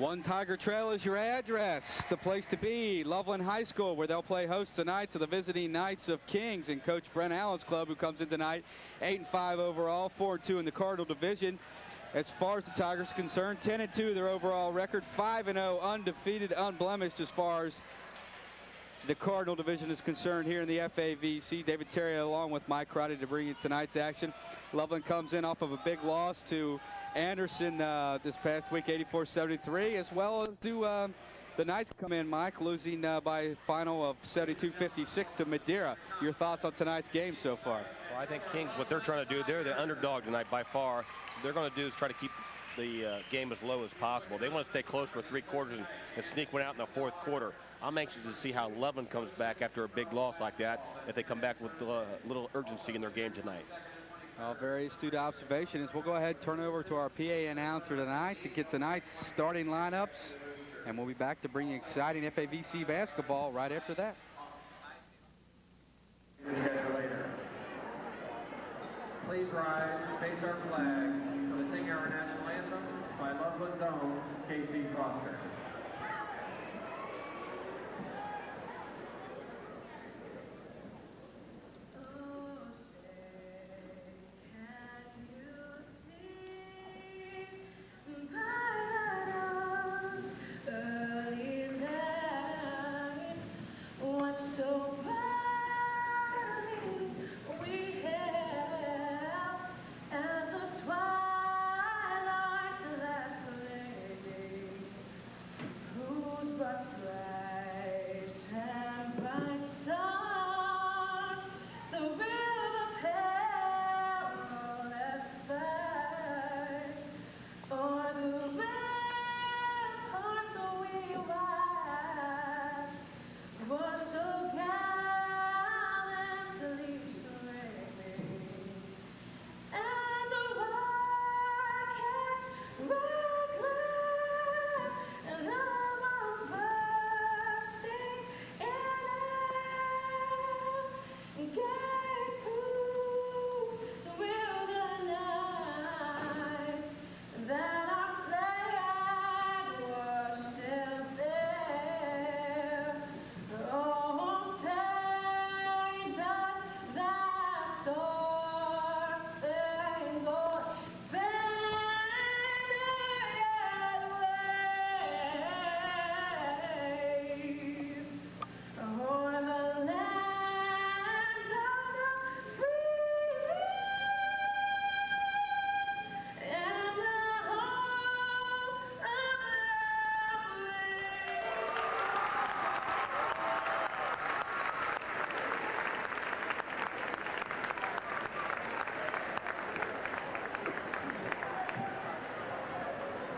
One Tiger Trail is your address, the place to be. Loveland High School, where they'll play host tonight to the visiting Knights of Kings and Coach Brent Allen's club, who comes in tonight 8-5 overall, 4-2 in the Cardinal division. As far as the Tigers are concerned, 10-2 their overall record, 5-0 undefeated, unblemished as far as the Cardinal division is concerned here in the FAVC. David Terry along with Mike Crotty to bring you tonight's action. Loveland comes in off of a big loss to Anderson this past week, 84-73, as well as do the Knights come in, Mike, losing by a final of 72-56 to Madeira. Your thoughts on tonight's game so far? Well, I think Kings, what they're trying to do, they're the underdog tonight by far. What they're going to do is try to keep the game as low as possible. They want to stay close for 3 quarters and sneak one out in the 4th quarter. I'm anxious to see how Loveland comes back after a big loss like that, if they come back with a little urgency in their game tonight. Very astute observation. We'll go ahead and turn over to our PA announcer tonight to get tonight's starting lineups, and we'll be back to bring you exciting FAVC basketball right after that. Please rise, face our flag, for the sing our national anthem by Loveland's own Casey Foster.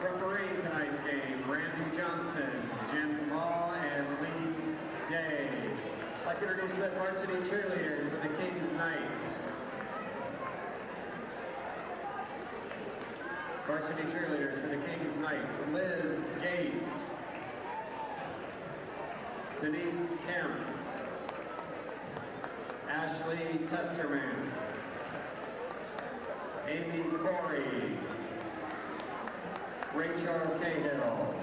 Refereeing tonight's game, Randy Johnson, Jim Law, and Lee Day. I'd like to introduce the varsity cheerleaders for the Kings Knights. Varsity cheerleaders for the Kings Knights, Liz Gates, Denise Kemp, Ashley Testerman, Amy Corey, Rachel Cahill,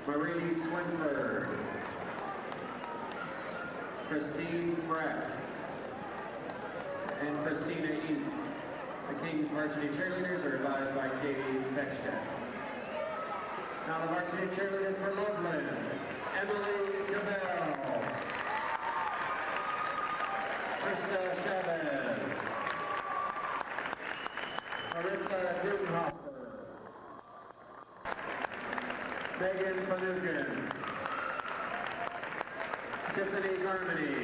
Marie Swinford, Christine Brett, and Christina East. The Kings varsity cheerleaders are advised by Katie Beckstedt. Now the varsity cheerleaders for Loveland, Emily Gabel, Krista Chavez, Maritza Dudenhofer, Megan Panukin, Tiffany Garmany,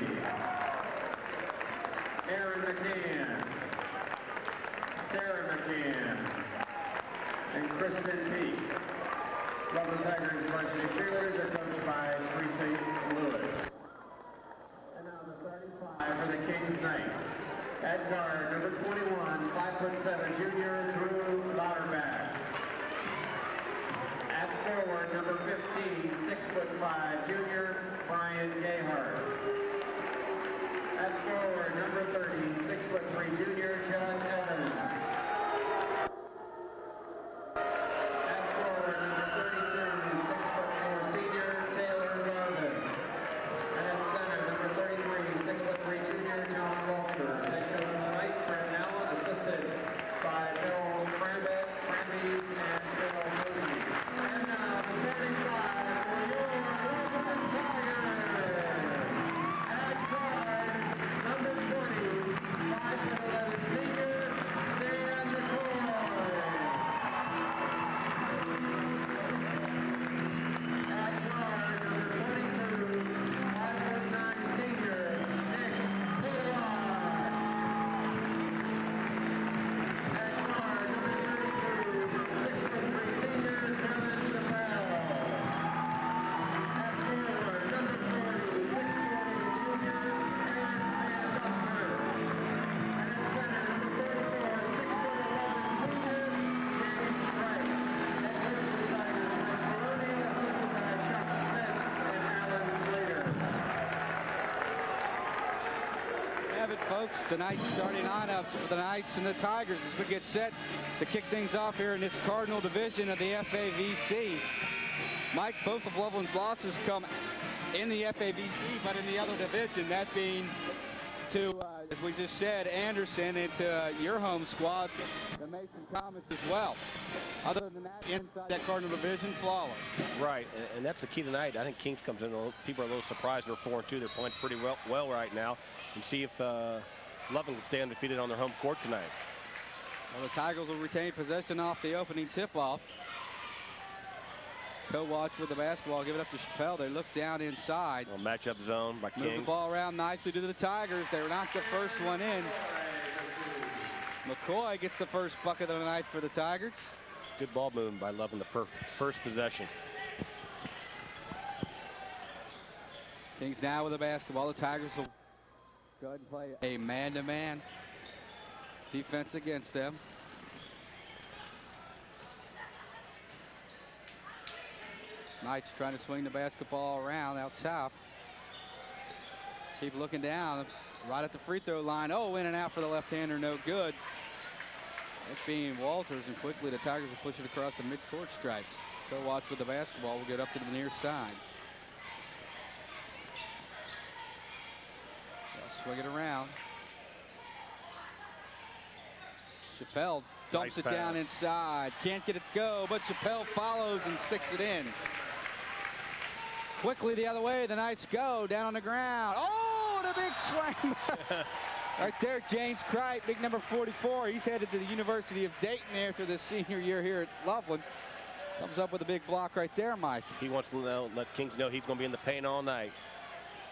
Aaron McCann, Tara McCann, and Kristen Peak. Loveland Tigers varsity cheerleaders are coached by Teresa Lewis. And now the starting 5 for the Kings Knights. At guard, number 21, 5'7", junior Drew Lauterbach. At forward, number 15, 6'5", junior Brian Gayhart. At forward, number 30, 6'3", junior John Evans. At forward, folks. Tonight's starting lineups for the Knights and the Tigers as we get set to kick things off here in this Cardinal division of the FAVC. Mike, both of Loveland's losses come in the FAVC, but in the other division, that being to, as we just said, Anderson, and to your home squad, the Mason Comets as well. Other than that, inside that Cardinal division, flawless. Right, and that's the key tonight. I think Kings comes in. People are a little surprised they're 4-2. They're playing pretty well right now, and see if Loveland can stay undefeated on their home court tonight. Well, the Tigers will retain possession off the opening tip-off. Co-watch with the basketball, give it up to Chappelle. They look down inside. Well, matchup zone by Kings. Move the ball around nicely to the Tigers. They knocked the first one in. McCoy gets the first bucket of the night for the Tigers. Good ball movement by Loveland the first possession. Kings now with the basketball. The Tigers will go ahead and play a man-to-man defense against them. Knights trying to swing the basketball around out top. Keep looking down right at the free throw line. Oh, in and out for the left-hander, no good. That being Walters, and quickly the Tigers will push it across the mid-court stripe. So watch with the basketball. We'll get up to the near side. They'll swing it around. Chappelle dumps it down inside. Can't get it to go, but Chappelle follows and sticks it in. Quickly the other way, the Knights go down on the ground. Oh, the big slam. Right there, James Kripe, big number 44. He's headed to the University of Dayton after the senior year here at Loveland. Comes up with a big block right there, Mike. He wants to let Kings know he's going to be in the paint all night.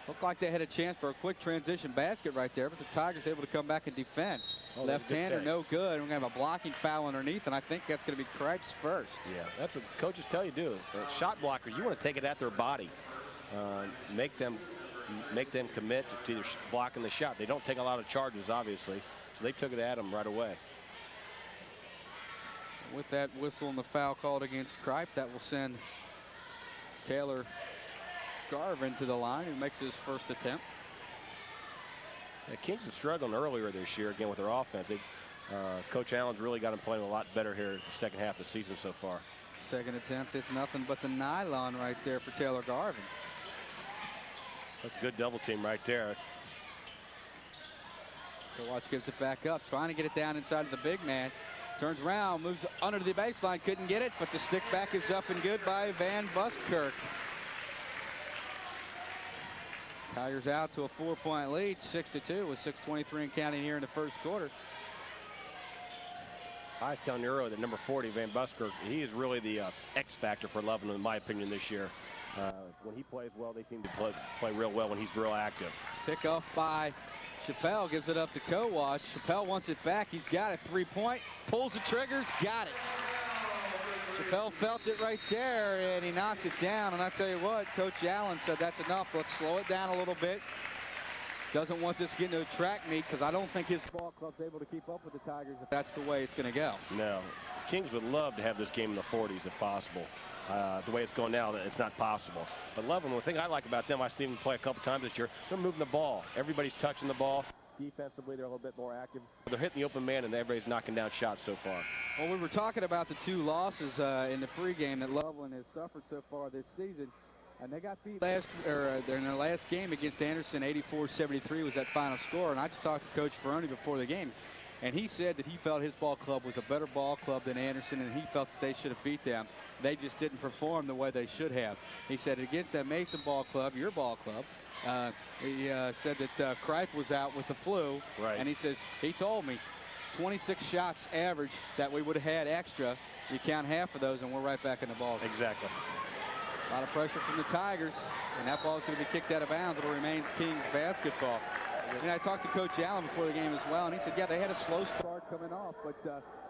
Looked like they had a chance for a quick transition basket right there, but the Tigers able to come back and defend. Oh, left-hander, no good. We're going to have a blocking foul underneath, and I think that's going to be Kripe's first. Yeah, that's what coaches tell you to do. Shot blockers, you want to take it at their body. Make them commit to blocking the shot. They don't take a lot of charges, obviously, so they took it at them right away. With that whistle and the foul called against Kripe, that will send Taylor Garvin to the line, who makes his first attempt. The Kings are struggling earlier this year again with their offense. Coach Allen's really got them playing a lot better here in the second half of the season so far. Second attempt, it's nothing but the nylon right there for Taylor Garvin. That's a good double team right there. So watch gives it back up, trying to get it down inside of the big man. Turns around, moves under the baseline, couldn't get it, but the stick back is up and good by Van Buskirk. Tigers out to a 4-point lead, 6-2 with 6:23 and counting here in the first quarter. I was telling you earlier that number 40, Van Buskirk, he is really the X factor for Loveland, in my opinion, this year. When he plays well, they seem to play real well when he's real active. Pick off by Chappelle, gives it up to Co-Watch. Chappelle wants it back. He's got it. 3-point, pulls the triggers, got it. Chappelle felt it right there, and he knocks it down. And I tell you what, Coach Allen said that's enough. Let's slow it down a little bit. Doesn't want this to get into a track meet, because I don't think his ball club's able to keep up with the Tigers if that's the way it's going to go. No. Kings would love to have this game in the 40s if possible. The way it's going now, it's not possible. But Loveland, the thing I like about them, I've seen them play a couple times this year, they're moving the ball. Everybody's touching the ball. Defensively, they're a little bit more active. They're hitting the open man, and everybody's knocking down shots so far. Well, we were talking about the two losses in the pregame that Loveland has suffered so far this season. And they got beat in their last game against Anderson. 84-73 was that final score. And I just talked to Coach Ferroni before the game, and he said that he felt his ball club was a better ball club than Anderson, and he felt that they should have beat them. They just didn't perform the way they should have. He said against that Mason ball club, your ball club, he said that Kripe was out with the flu. Right. And he says, he told me 26 shots average that we would have had extra. You count half of those, and we're right back in the ball game. Exactly. A lot of pressure from the Tigers, and that ball is going to be kicked out of bounds. It'll remain Kings basketball. And I talked to Coach Allen before the game as well, and he said, yeah, they had a slow start coming off, but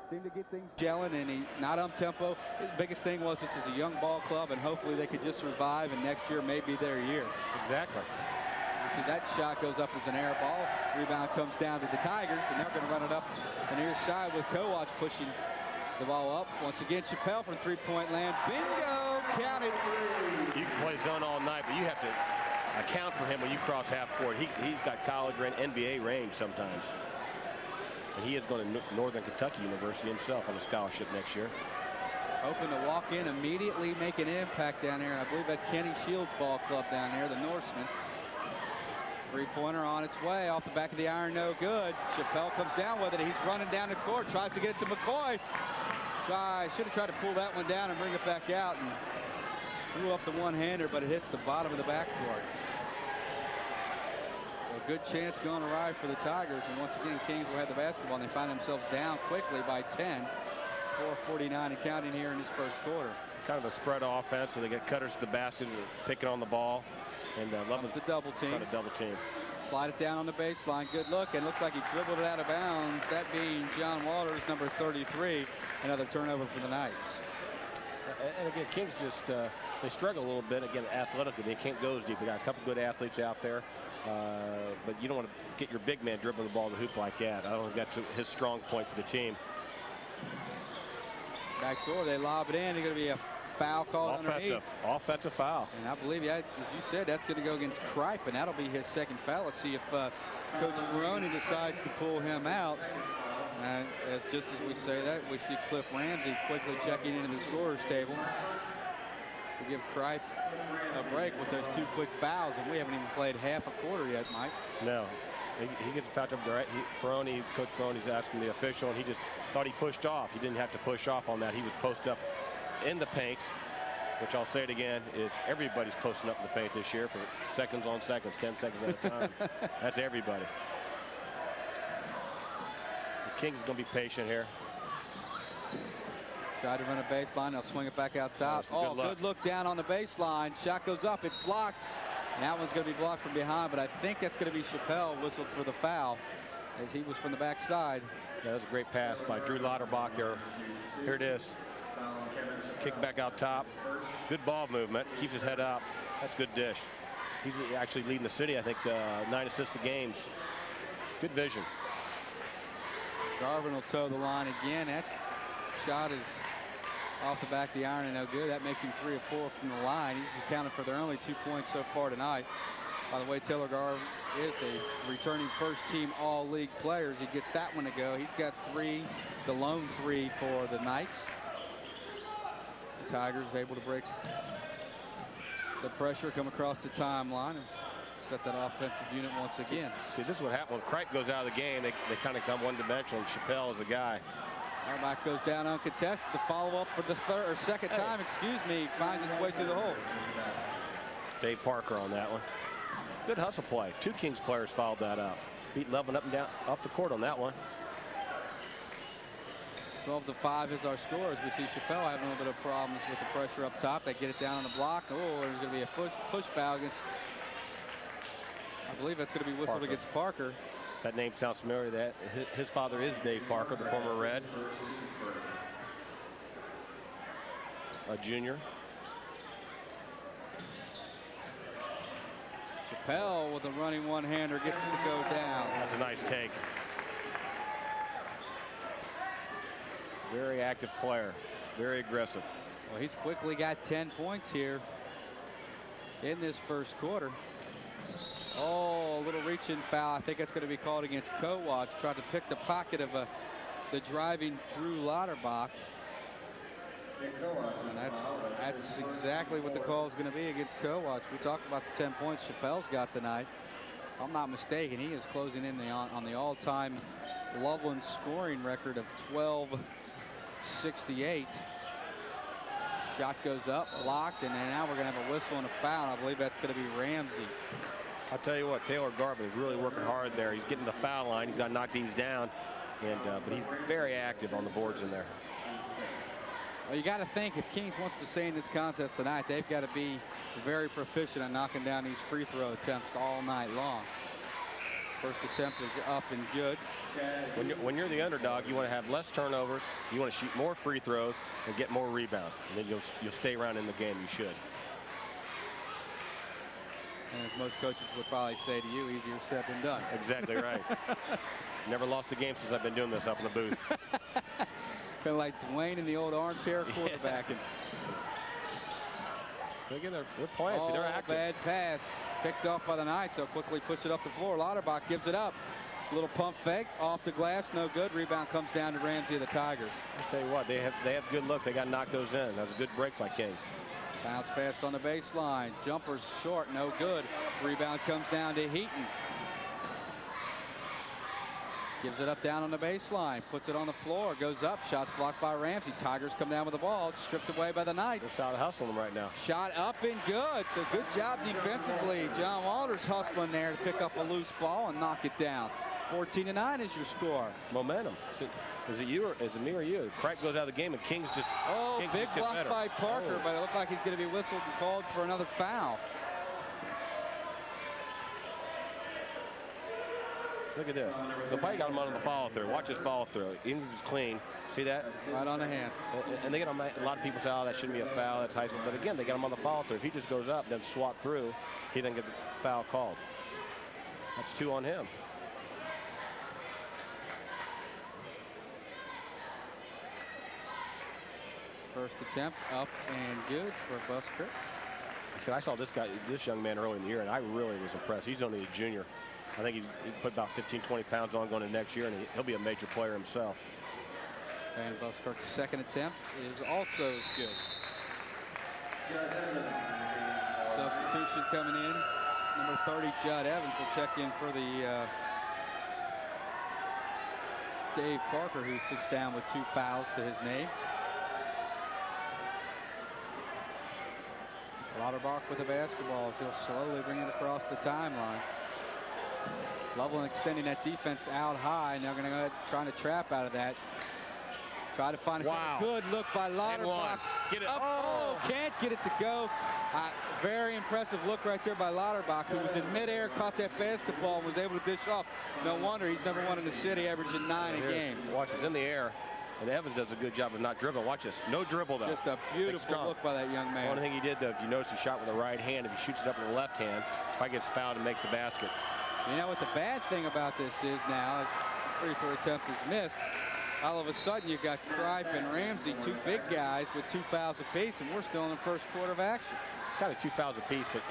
seemed to get things gelling, and he not on tempo. His biggest thing was this is a young ball club, and hopefully they could just survive, and next year may be their year. Exactly. You see that shot goes up as an air ball. Rebound comes down to the Tigers, and they're going to run it up the near side with Co-Watch pushing the ball up. Once again, Chappelle from three-point land. Bingo! Count it. You can play zone all night, but you have to account for him when you cross half court. He's got college and NBA range sometimes. And he is going to Northern Kentucky University himself on a scholarship next year. Hoping to walk in immediately, make an impact down there. I believe at Kenny Shields Ball Club down there, the Norseman. Three-pointer on its way, off the back of the iron, no good. Chappelle comes down with it. He's running down the court, tries to get it to McCoy. Should have tried to pull that one down and bring it back out, and threw up the one-hander, but it hits the bottom of the backcourt. So a good chance going awry for the Tigers, and once again, Kings will have the basketball, and they find themselves down quickly by 10. 4:49 and counting here in this first quarter. Kind of a spread offense, so they get cutters to the basket and picking on the ball. And Loveland's the double team. Trying to double team. Slide it down on the baseline. Good look, and looks like he dribbled it out of bounds. That being John Waters, number 33. Another turnover for the Knights. And again, Kings just they struggle a little bit again athletically. They can't go as deep. They got a couple good athletes out there, but you don't want to get your big man dribbling the ball to the hoop like that. I don't think that's his strong point for the team. Back door, they lob it in. There's going to be a foul called underneath. Offensive foul. And I believe, as you said, that's going to go against Kripe, and that'll be his second foul. Let's see if Coach Maroney decides to pull him out. And just as we say that, we see Cliff Ramsey quickly checking into the scorer's table to give Kripe a break with those two quick fouls, and we haven't even played half a quarter yet, Mike. No. He gets fouled up there. Coach Maroney's asking the official, and he just thought he pushed off. He didn't have to push off on that. He was post up in the paint, which I'll say it again, is everybody's posting up in the paint this year for seconds on seconds, 10 seconds at a time. That's everybody. The Kings is going to be patient here. Try to run a baseline. They'll swing it back out top. Good look down on the baseline. Shot goes up. It's blocked. And that one's going to be blocked from behind, but I think that's going to be Chappelle whistled for the foul as he was from the backside. Yeah, that was a great pass by Drew Lauterbach there. Here it is. Kick back out top. Good ball movement. Keeps his head up. That's good dish. He's actually leading the city, I think, 9 assists a game. Good vision. Garvin will toe the line again. That shot is off the back of the iron and no good. That makes him 3 of 4 from the line. He's accounted for their only 2 points so far tonight. By the way, Taylor Garvin is a returning first-team all-league player. He gets that one to go. He's got 3, the lone 3 for the Knights. The Tigers able to break the pressure, come across the timeline, and set that offensive unit once again. See, this is what happened when Kripe goes out of the game. They kind of come one-dimensional, and Chappelle is the guy. Auerbach goes down uncontested. The follow-up for the second time, finds its way through the hole. Dave Parker on that one. Good hustle play. 2 Kings players fouled that up. Beat Loveland up and down, up the court on that one. 12-5 is our score as we see Chappelle having a little bit of problems with the pressure up top. They get it down on the block. Oh, there's going to be a push foul against, I believe that's going to be whistled against Parker. That name sounds familiar. That his father is Dave Parker, the former Red. A junior. Chappelle with a running one-hander gets it to go down. That's a nice take. Very active player. Very aggressive. Well, he's quickly got 10 points here in this first quarter. Oh, a little reaching foul. I think that's going to be called against Kowach. Tried to pick the pocket of the driving Drew Lauterbach. And that's exactly what the call is going to be against Kowach. We talked about the 10 points Chappelle's got tonight. If I'm not mistaken, he is closing in on the all-time Loveland scoring record of 1268. Shot goes up, blocked, and then now we're going to have a whistle and a foul. I believe that's going to be Ramsey. I'll tell you what, Taylor Garvin is really working hard there. He's getting the foul line. He's got to knock these down, but he's very active on the boards in there. Well, you got to think if Kings wants to stay in this contest tonight, they've got to be very proficient at knocking down these free throw attempts all night long. First attempt is up and good. When you're the underdog, you want to have less turnovers. You want to shoot more free throws and get more rebounds. And then you'll stay around in the game. You should. And as most coaches would probably say to you, easier said than done. Exactly right. Never lost a game since I've been doing this up in the booth. Kind of like Dwayne in the old armchair quarterbacking. Look at they're playing. See, they're active. Bad pass. Picked off by the Knights. They'll quickly push it up the floor. Lauterbach gives it up. Little pump fake. Off the glass. No good. Rebound comes down to Ramsey of the Tigers. I'll tell you what, they have good looks. They got to knock those in. That was a good break by Kings. Bounce pass on the baseline. Jumper's short. No good. Rebound comes down to Heaton. Gives it up down on the baseline. Puts it on the floor. Goes up. Shots blocked by Ramsey. Tigers come down with the ball. Stripped away by the Knights. They're out hustling them right now. Shot up and good. So good job defensively. John Walters hustling there to pick up a loose ball and knock it down. 14-9 is your score. Momentum. Is it you or is it me or you? Craig goes out of the game and Kings just. Kings big just get block better. by Parker, but it looked like he's going to be whistled and called for another foul. Look at this. The play got him on the follow through. Watch his follow through. English is clean. See that? Right on the hand. And they get him. A lot of people say, "Oh, that shouldn't be a foul. That's high school." But again, they got him on the follow through. If he just goes up, then swat through, he doesn't get the foul called. That's 2 on him. First attempt up and good for Busker. I saw this young man early in the year, and I really was impressed. He's only a junior. I think he put about 15, 20 pounds on going to next year, and he'll be a major player himself. And Buskirk's second attempt is also as good. Substitution coming in. Number 30, Judd Evans, will check in for the Dave Parker, who sits down with 2 fouls to his name. Lauterbach with the basketball as he'll slowly bring it across the timeline. Loveland extending that defense out high, and they're going to go trying to trap out of that. Try to find a good look by Lauterbach. Get it. Can't get it to go. Very impressive look right there by Lauterbach, who was in midair, caught that basketball, and was able to dish off. No wonder he's number 1 in the city, averaging 9 a game. Watch, it's in the air. And Evans does a good job of not dribbling. Watch this. No dribble, though. Just a beautiful look by that young man. One thing he did, though, if you notice, he shot with the right hand. If he shoots it up with the left hand, probably gets fouled and makes the basket. You know what the bad thing about this is now, as the free throw attempt is missed, all of a sudden you've got Kripe and Ramsey, 2 big guys with 2 fouls apiece, and we're still in the first quarter of action. It's kind of 2 fouls apiece, but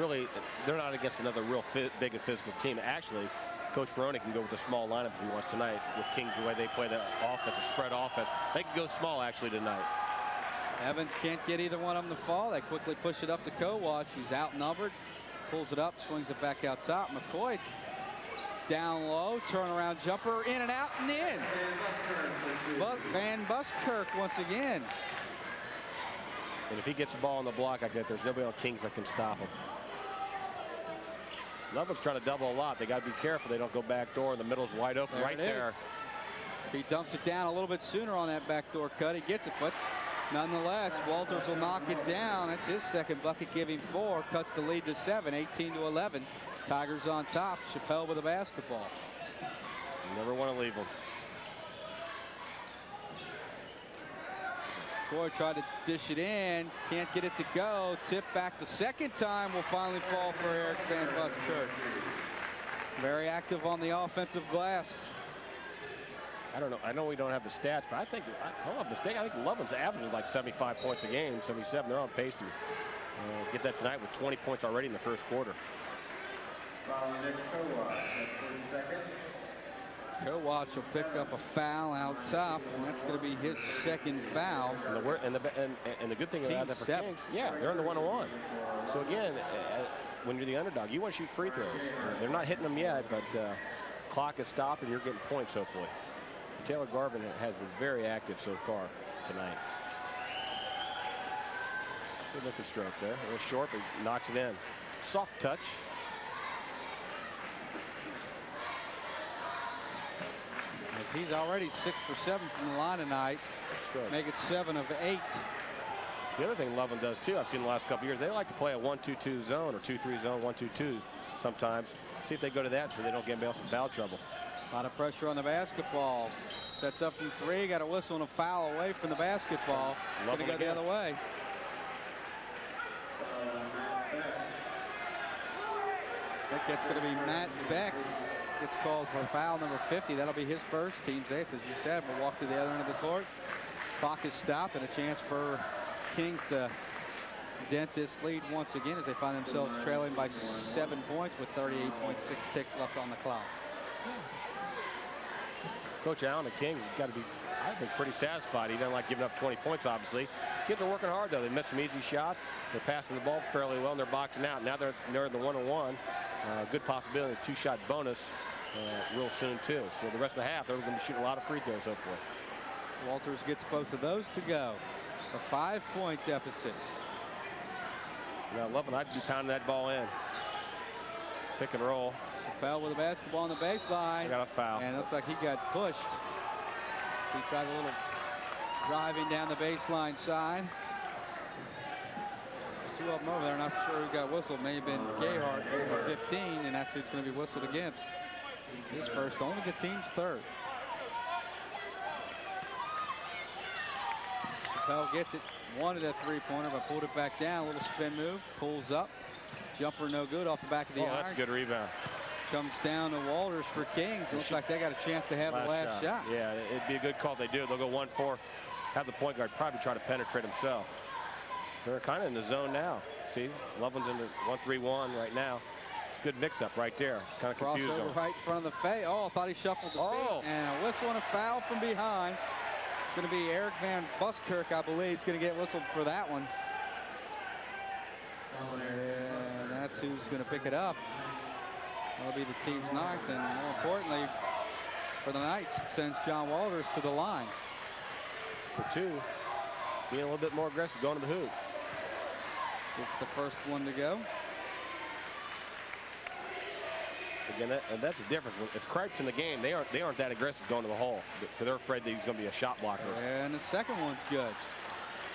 really, they're not against another real big and physical team. Actually, Coach Ferroni can go with a small lineup if he wants tonight with Kings, the way they play the offense, the spread offense. They can go small, actually, tonight. Evans can't get either one of them to fall. They quickly push it up to Kowach. He's outnumbered. Pulls it up, swings it back out top. McCoy down low, turnaround jumper, in and out and in. Van Buskirk once again. And if he gets the ball on the block like that, there's nobody on Kings that can stop him. Loveland's trying to double a lot. They got to be careful. They don't go back door. The middle's wide open right there. If he dumps it down a little bit sooner on that backdoor cut, he gets it. But nonetheless, Walters will knock it down. That's his second bucket, giving 4. Cuts the lead to 7, 18-11. Tigers on top. Chappelle with the basketball. You never want to leave them. Boy tried to dish it in. Can't get it to go. Tip back the second time. Will finally fall for Eric Van Buskirk. Very active on the offensive glass. I don't know. I know we don't have the stats, but I think, if I'm not mistaken, I think Loveland's averaging like 75 points a game, 77. They're on pace to get that tonight with 20 points already in the first quarter. Nick Kowach, that's his second. Kowach will pick up a foul out top, and that's going to be his second foul. And the good thing about that for Kings, they're in the 1-on-1. So again, when you're the underdog, you want to shoot free throws. They're not hitting them yet, but clock is stopped, and you're getting points hopefully. Taylor Garvin has been very active so far tonight. Good looking stroke there. A little short, but knocks it in. Soft touch. He's already 6 for 7 from the line tonight. Make it 7 of 8. The other thing Loveland does too, I've seen the last couple years, they like to play a 1-2-2 zone or 2-3 zone, 1-2-2 sometimes. See if they go to that so they don't get themselves in foul trouble. A lot of pressure on the basketball. Sets up from 3. Got a whistle and a foul away from the basketball. Going to go the other way. I think that's going to be Matt Beck. Gets called for foul number 50. That'll be his first, team's 8th, as you said. We'll walk to the other end of the court. Clock is stopped, and a chance for Kings to dent this lead once again as they find themselves trailing by 7 points with 38.6 ticks left on the clock. Coach Allen, the Kings, got to be, I think, pretty satisfied. He doesn't like giving up 20 points, obviously. Kids are working hard, though. They missed some easy shots. They're passing the ball fairly well, and they're boxing out. Now they're in the 1-on-1. Good possibility of a 2-shot bonus real soon, too. So the rest of the half, they're going to be shooting a lot of free throws, hopefully. Walters gets both of those to go. A 5-point deficit. Now Loveland, I'd be pounding that ball in. Pick and roll. Chappelle with the basketball on the baseline. Got a foul. And it looks like he got pushed. He tried a little driving down the baseline side. There's two of them over there. Not sure who got whistled. May have been Gayhart, number 15, and that's who's going to be whistled against. His first, only the team's third. Chappelle gets it. Wanted a three-pointer, but pulled it back down. A little spin move. Pulls up. Jumper no good off the back of the iron. That's a good rebound. Comes down to Walters for Kings. Looks like they got a chance to have the last shot. Yeah, it'd be a good call if they do. They'll go 1-4. Have the point guard probably try to penetrate himself. They're kind of in the zone now. See, Loveland's in the 1-3-1 right now. Good mix-up right there. Kind of confused them. Crossover right in front of the face. Oh, I thought he shuffled the feet. And a whistle and a foul from behind. It's going to be Eric Van Buskirk, I believe, is going to get whistled for that one. And that's who's going to pick it up. That'll be the team's ninth, and more importantly, for the Knights, it sends John Walters to the line. For two, being a little bit more aggressive, going to the hoop. It's the first one to go. Again, that's the difference. If Cripe's in the game, they aren't that aggressive going to the hole because they're afraid that he's going to be a shot blocker. And the second one's good.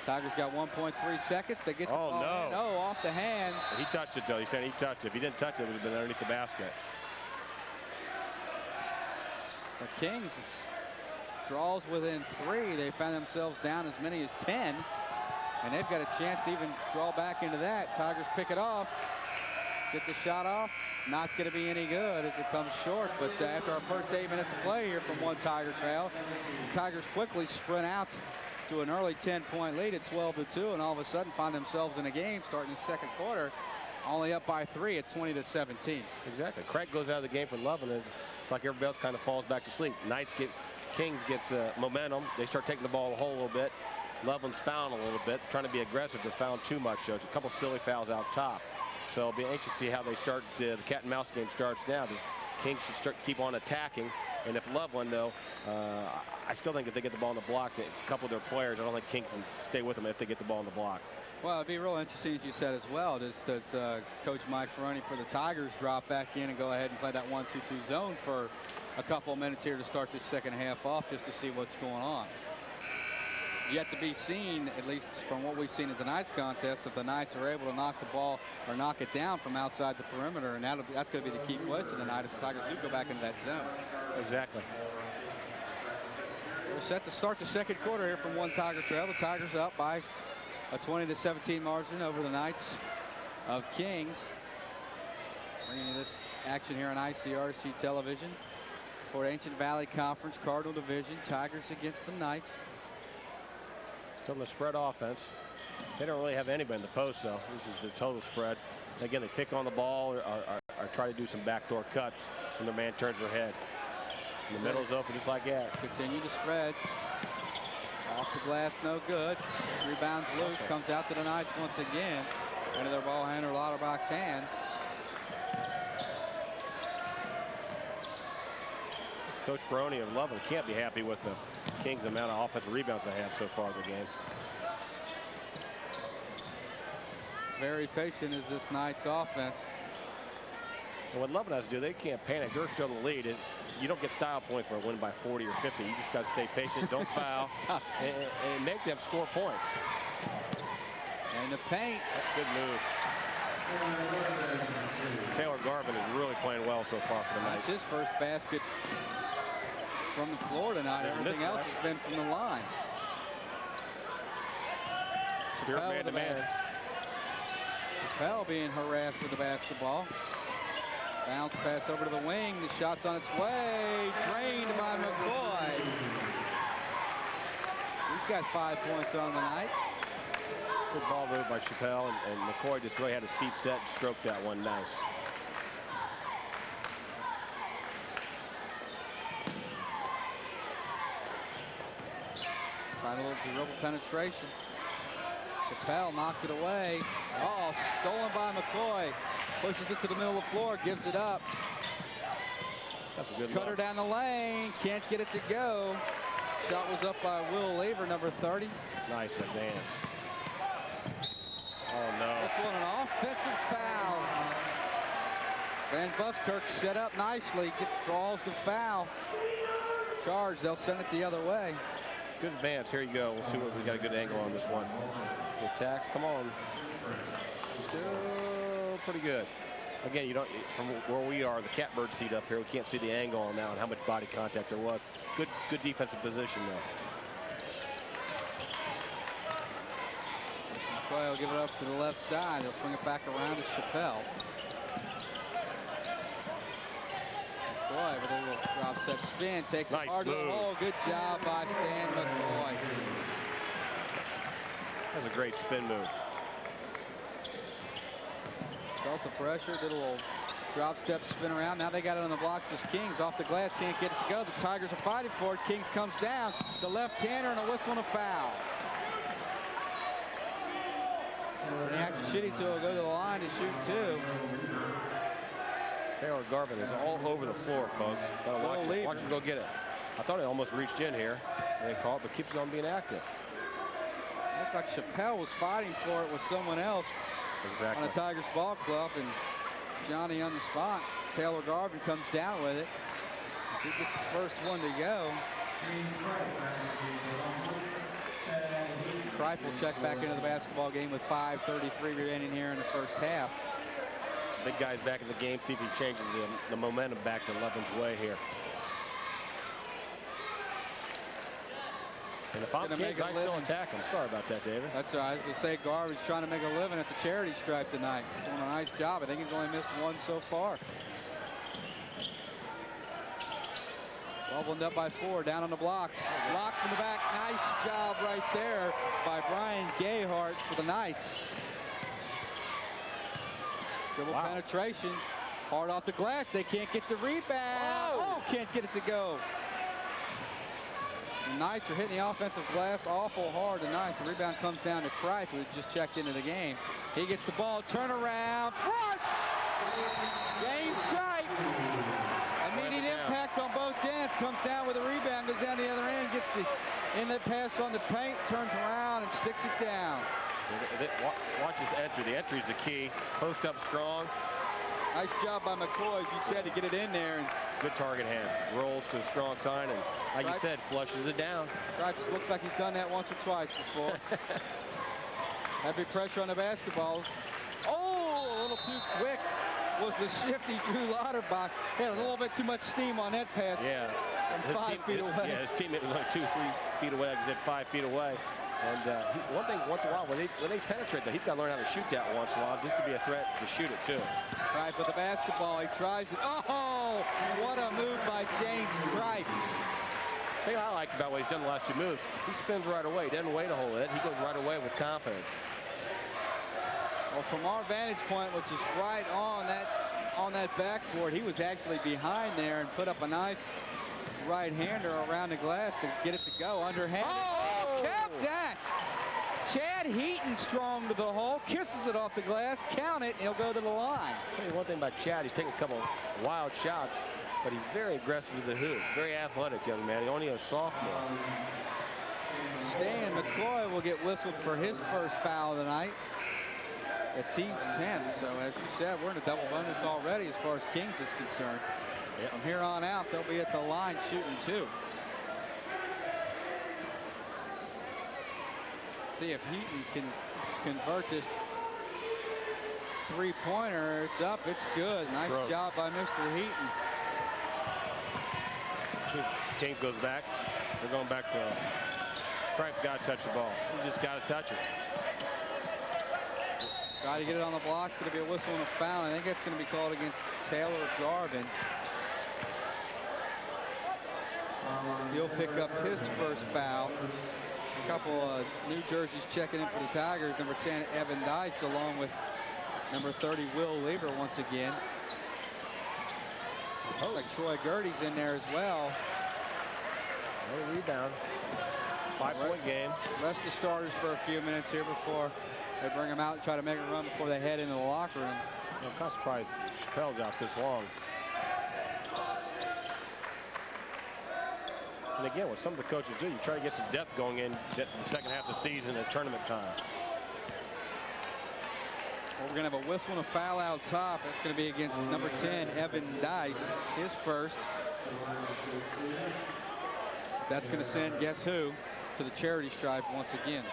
Tigers got 1.3 seconds. They get the ball in. Oh, off the hands. He touched it, though. He said he touched it. If he didn't touch it, it would have been underneath the basket. The Kings draws within 3. They found themselves down as many as 10. And they've got a chance to even draw back into that. Tigers pick it off. Get the shot off. Not going to be any good as it comes short. But after our first 8 minutes of play here from one Tiger trail, the Tigers quickly sprint out to an early 10-point lead at 12-2, and all of a sudden find themselves in a game starting the second quarter, only up by 3 at 20-17. Exactly. Craig goes out of the game for Loveland. It's like everybody else kind of falls back to sleep. Kings gets momentum. They start taking the ball a whole little bit. Loveland's fouling a little bit, trying to be aggressive, but fouling too much. So it's a couple silly fouls out top. So I'll be anxious to see how they start. The cat and mouse game starts now. The Kings should keep on attacking. And if Loveland, though, I still think if they get the ball in the block, a couple of their players, I don't think Kings can stay with them if they get the ball in the block. Well, it'd be real interesting, as you said as well. Does Coach Mike Ferroni for the Tigers drop back in and go ahead and play that 1-2-2 zone for a couple of minutes here to start this second half off just to see what's going on? Yet to be seen, at least from what we've seen at tonight's contest, if the Knights are able to knock the ball or knock it down from outside the perimeter, and that's going to be the key question tonight if the Tigers do go back into that zone. Exactly. We're set to start the second quarter here from one Tiger trail. The Tigers up by a 20-17 margin over the Knights of Kings. Bringing you this action here on ICRC television for Ancient Valley Conference Cardinal Division. Tigers against the Knights. On the spread offense. They don't really have anybody in the post, though. This is the total spread. Again, they pick on the ball or try to do some backdoor cuts when their man turns their head. And the middle's open just like that. Continue to spread. Off the glass, no good. Rebounds loose, comes out to the Knights once again. Into their ball handler, Lauterbach's hands. Coach Ferroni of Loveland can't be happy with the Kings' amount of offensive rebounds they have so far in the game. Very patient is this Knights offense. And what Loveland has to do, they can't panic. They're still in the lead. You don't get style points for a win by 40 or 50. You just got to stay patient, don't foul, and make them score points. And the paint. That's a good move. Taylor Garvin is really playing well so far for the Knights. That's his first basket from the floor tonight. Everything else has been from the line. Spirit man-to-man. Chappelle being harassed with the basketball. Bounce pass over to the wing. The shot's on its way. Drained by McCoy. He's got 5 points on the night. Good ball move by Chappelle, and McCoy just really had his feet set and stroked that one nice. Trying a little dribble penetration. Chappelle knocked it away. Oh, stolen by McCoy. Pushes it to the middle of the floor, gives it up. That's a good Cutter look. down the lane, can't get it to go. Shot was up by Will Lever, number 30. Nice advance. Oh, no. This one an offensive foul. Van Buskirk set up nicely, draws the foul. Charge, they'll send it the other way. Good advance. Here you go. We'll see what we got a good angle on this one. The attacks, come on. Still pretty good. Again, you don't, from where we are, the catbird seat up here, we can't see the angle on that and how much body contact there was. Good defensive position though. McCoy will give it up to the left side. He'll swing it back around to Chappelle. McCoy with a little drop step spin, takes Nice it hard to the move. hole. Good job by Stan McCoy. That's a great spin move. Felt the pressure, did a little drop step spin around. Now they got it on the blocks. This Kings off the glass, can't get it to go. The Tigers are fighting for it. Kings comes down. The left-hander and a whistle and a foul. Shitty, so he'll go to the line to shoot two. Taylor Garvin is all over the floor, folks. Gotta watch him go get it. I thought he almost reached in here. They caught, but keeps on being active. Looked like Chappelle was fighting for it with someone else. Exactly. On the Tigers ball club, and Johnny on the spot. Taylor Garvin comes down with it. He gets the first one to go. Kripe will check back into the basketball game with 5:33 remaining here in the first half. Big guy's back in the game. See if he changes the momentum back to Loveland's way here. And if I'm Kings, I still attack him. Sorry about that, David. That's all right. I was going to say Garvin's trying to make a living at the charity stripe tonight. Doing a nice job. I think he's only missed one so far. Loveland up by 4, down on the blocks. Blocked from the back. Nice job right there by Brian Gayhart for the Knights. Dribble penetration. Hard off the glass. They can't get the rebound. Oh, can't get it to go. The Knights are hitting the offensive glass awful hard tonight. The rebound comes down to Kripe, who just checked into the game. He gets the ball, turnaround, front! James Kripe. Immediate impact on both ends. Comes down with a rebound, goes down the other end, gets the inlet pass on the paint, turns around and sticks it down. Watch his entry. The entry is the key. Post up strong. Nice job by McCoy, as you said, to get it in there. And good target hand. Rolls to a strong sign, and like you said, flushes it down. Just looks like he's done that once or twice before. Heavy pressure on the basketball. Oh, a little too quick was the shifty Drew Lauterbach. Had a little bit too much steam on that pass. Yeah. From 5 feet away. Yeah, his teammate was like 2-3 feet away. Like I said, 5 feet away. And one thing, once in a while, when they penetrate that, he's got to learn how to shoot that once in a while, just to be a threat to shoot it too. Kripe with the basketball, he tries it. Oh, what a move by James Kripe. The thing I liked about what he's done the last 2 moves, he spins right away. He doesn't wait a whole bit. He goes right away with confidence. Well, from our vantage point, which is right on that backboard, he was actually behind there and put up a nice right-hander around the glass to get it to go. Underhand. Oh, count that! Chad Heaton strong to the hole, kisses it off the glass, count it, and he'll go to the line. I'll tell you one thing about Chad, he's taking a couple wild shots, but he's very aggressive with the hoop. Very athletic young man. He's only a sophomore. Stan McCoy will get whistled for his first foul of the night. The team's 10th, so as you said, we're in a double bonus already as far as Kings is concerned. Yep. From here on out, they'll be at the line shooting 2. See if Heaton can convert this three-pointer. It's up, it's good. Nice job by Mr. Heaton. Kings goes back. They're going back to Kripe's got to touch the ball. He just got to touch it. Try to get it on the block. It's going to be a whistle and a foul. I think that's going to be called against Taylor Garvin. He'll pick up his first foul. A couple new jerseys checking in for the Tigers. Number 10, Evan Dice, along with number 30, Will Lever once again. Looks like Troy Gertie's in there as well. No rebound. 5-point game. Rest the starters for a few minutes here before they bring them out and try to make a run before they head into the locker room. I'm kind of surprised Chappelle's out this long. And again, what some of the coaches do, you try to get some depth going in the second half of the season at tournament time. Well, we're going to have a whistle and a foul out top. That's going to be against number 10, Evan Dice, his first. That's going to send guess who to the charity stripe once again.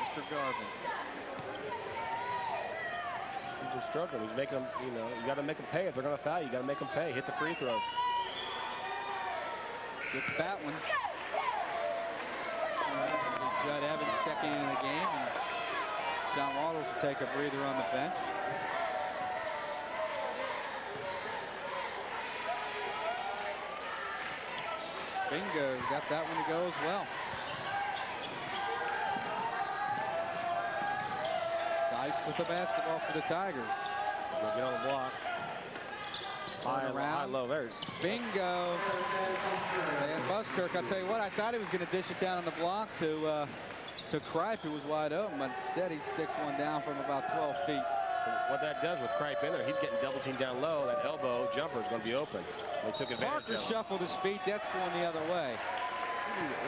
Mr. Garvin. He's been struggling. He's making them, you know, you got to make them pay. If they're going to foul, you got to make them pay. Hit the free throws. Gets that one. Judd Evans checking into the game, and John Waddles will take a breather on the bench. Bingo, got that one to go as well. Dice with the basketball for the Tigers. We'll get on the block. High, low there. Bingo. And Buskirk, I'll tell you what, I thought he was going to dish it down on the block to Kripe, who was wide open, but instead he sticks one down from about 12 feet. What that does with Kripe in there, he's getting double teamed down low. That elbow jumper is going to be open. They took advantage Parker of it. shuffled his feet. That's going the other way.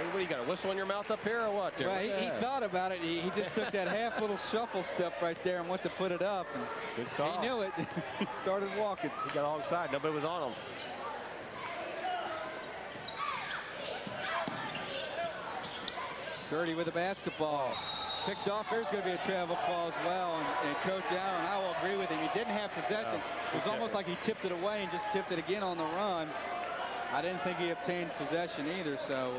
What do you got, a whistle in your mouth up here or what? There? Right, he thought about it. He just took that half little shuffle step right there and went to put it up. And good call. He knew it. He started walking. He got alongside. Nobody was on him. Gertie with the basketball. Picked off. There's going to be a travel call as well. And Coach Allen, I will agree with him. He didn't have possession. It was almost like he tipped it away and just tipped it again on the run. I didn't think he obtained possession either. So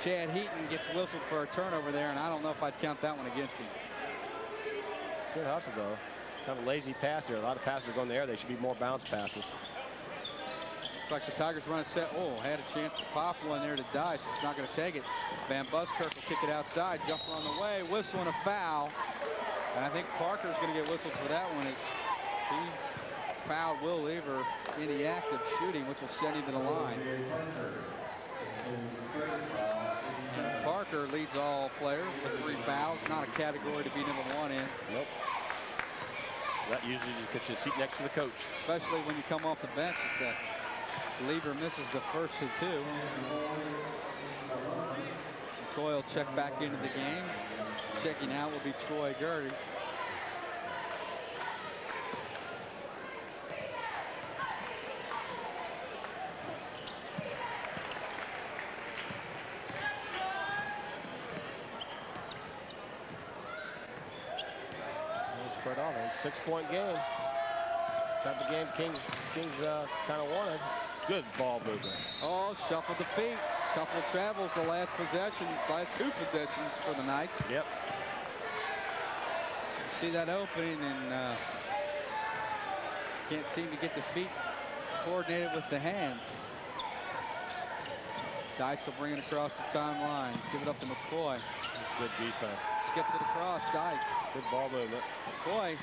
Chad Heaton gets whistled for a turnover there, and I don't know if I'd count that one against him. Good hustle, though. Kind of lazy pass there. A lot of passes are going in the air. They should be more bounce passes. Looks like the Tigers run a set. Oh, had a chance to pop one there to Dice, but he's not going to take it. Van Buskirk will kick it outside. Jumper on the way. Whistle and a foul. And I think Parker's going to get whistled for that one as he fouled Will Lever in the act of shooting, which will send him to the line. Parker leads all players with 3 fouls. Not a category to be #1 in. Nope. That usually just gets you a seat next to the coach. Especially when you come off the bench. Lever misses the first of 2. McCoy will check back into the game. Checking out will be Troy Gertie. Spread off. A 6-point game. Type of game Kings kind of wanted. Good ball movement. Oh, shuffled the feet. Couple of travels the last 2 possessions for the Knights. Yep. See that opening and can't seem to get the feet coordinated with the hands. Dice will bring it across the timeline. Give it up to McCoy. That's good defense. Skips it across. Dice. Good ball movement. McCoy.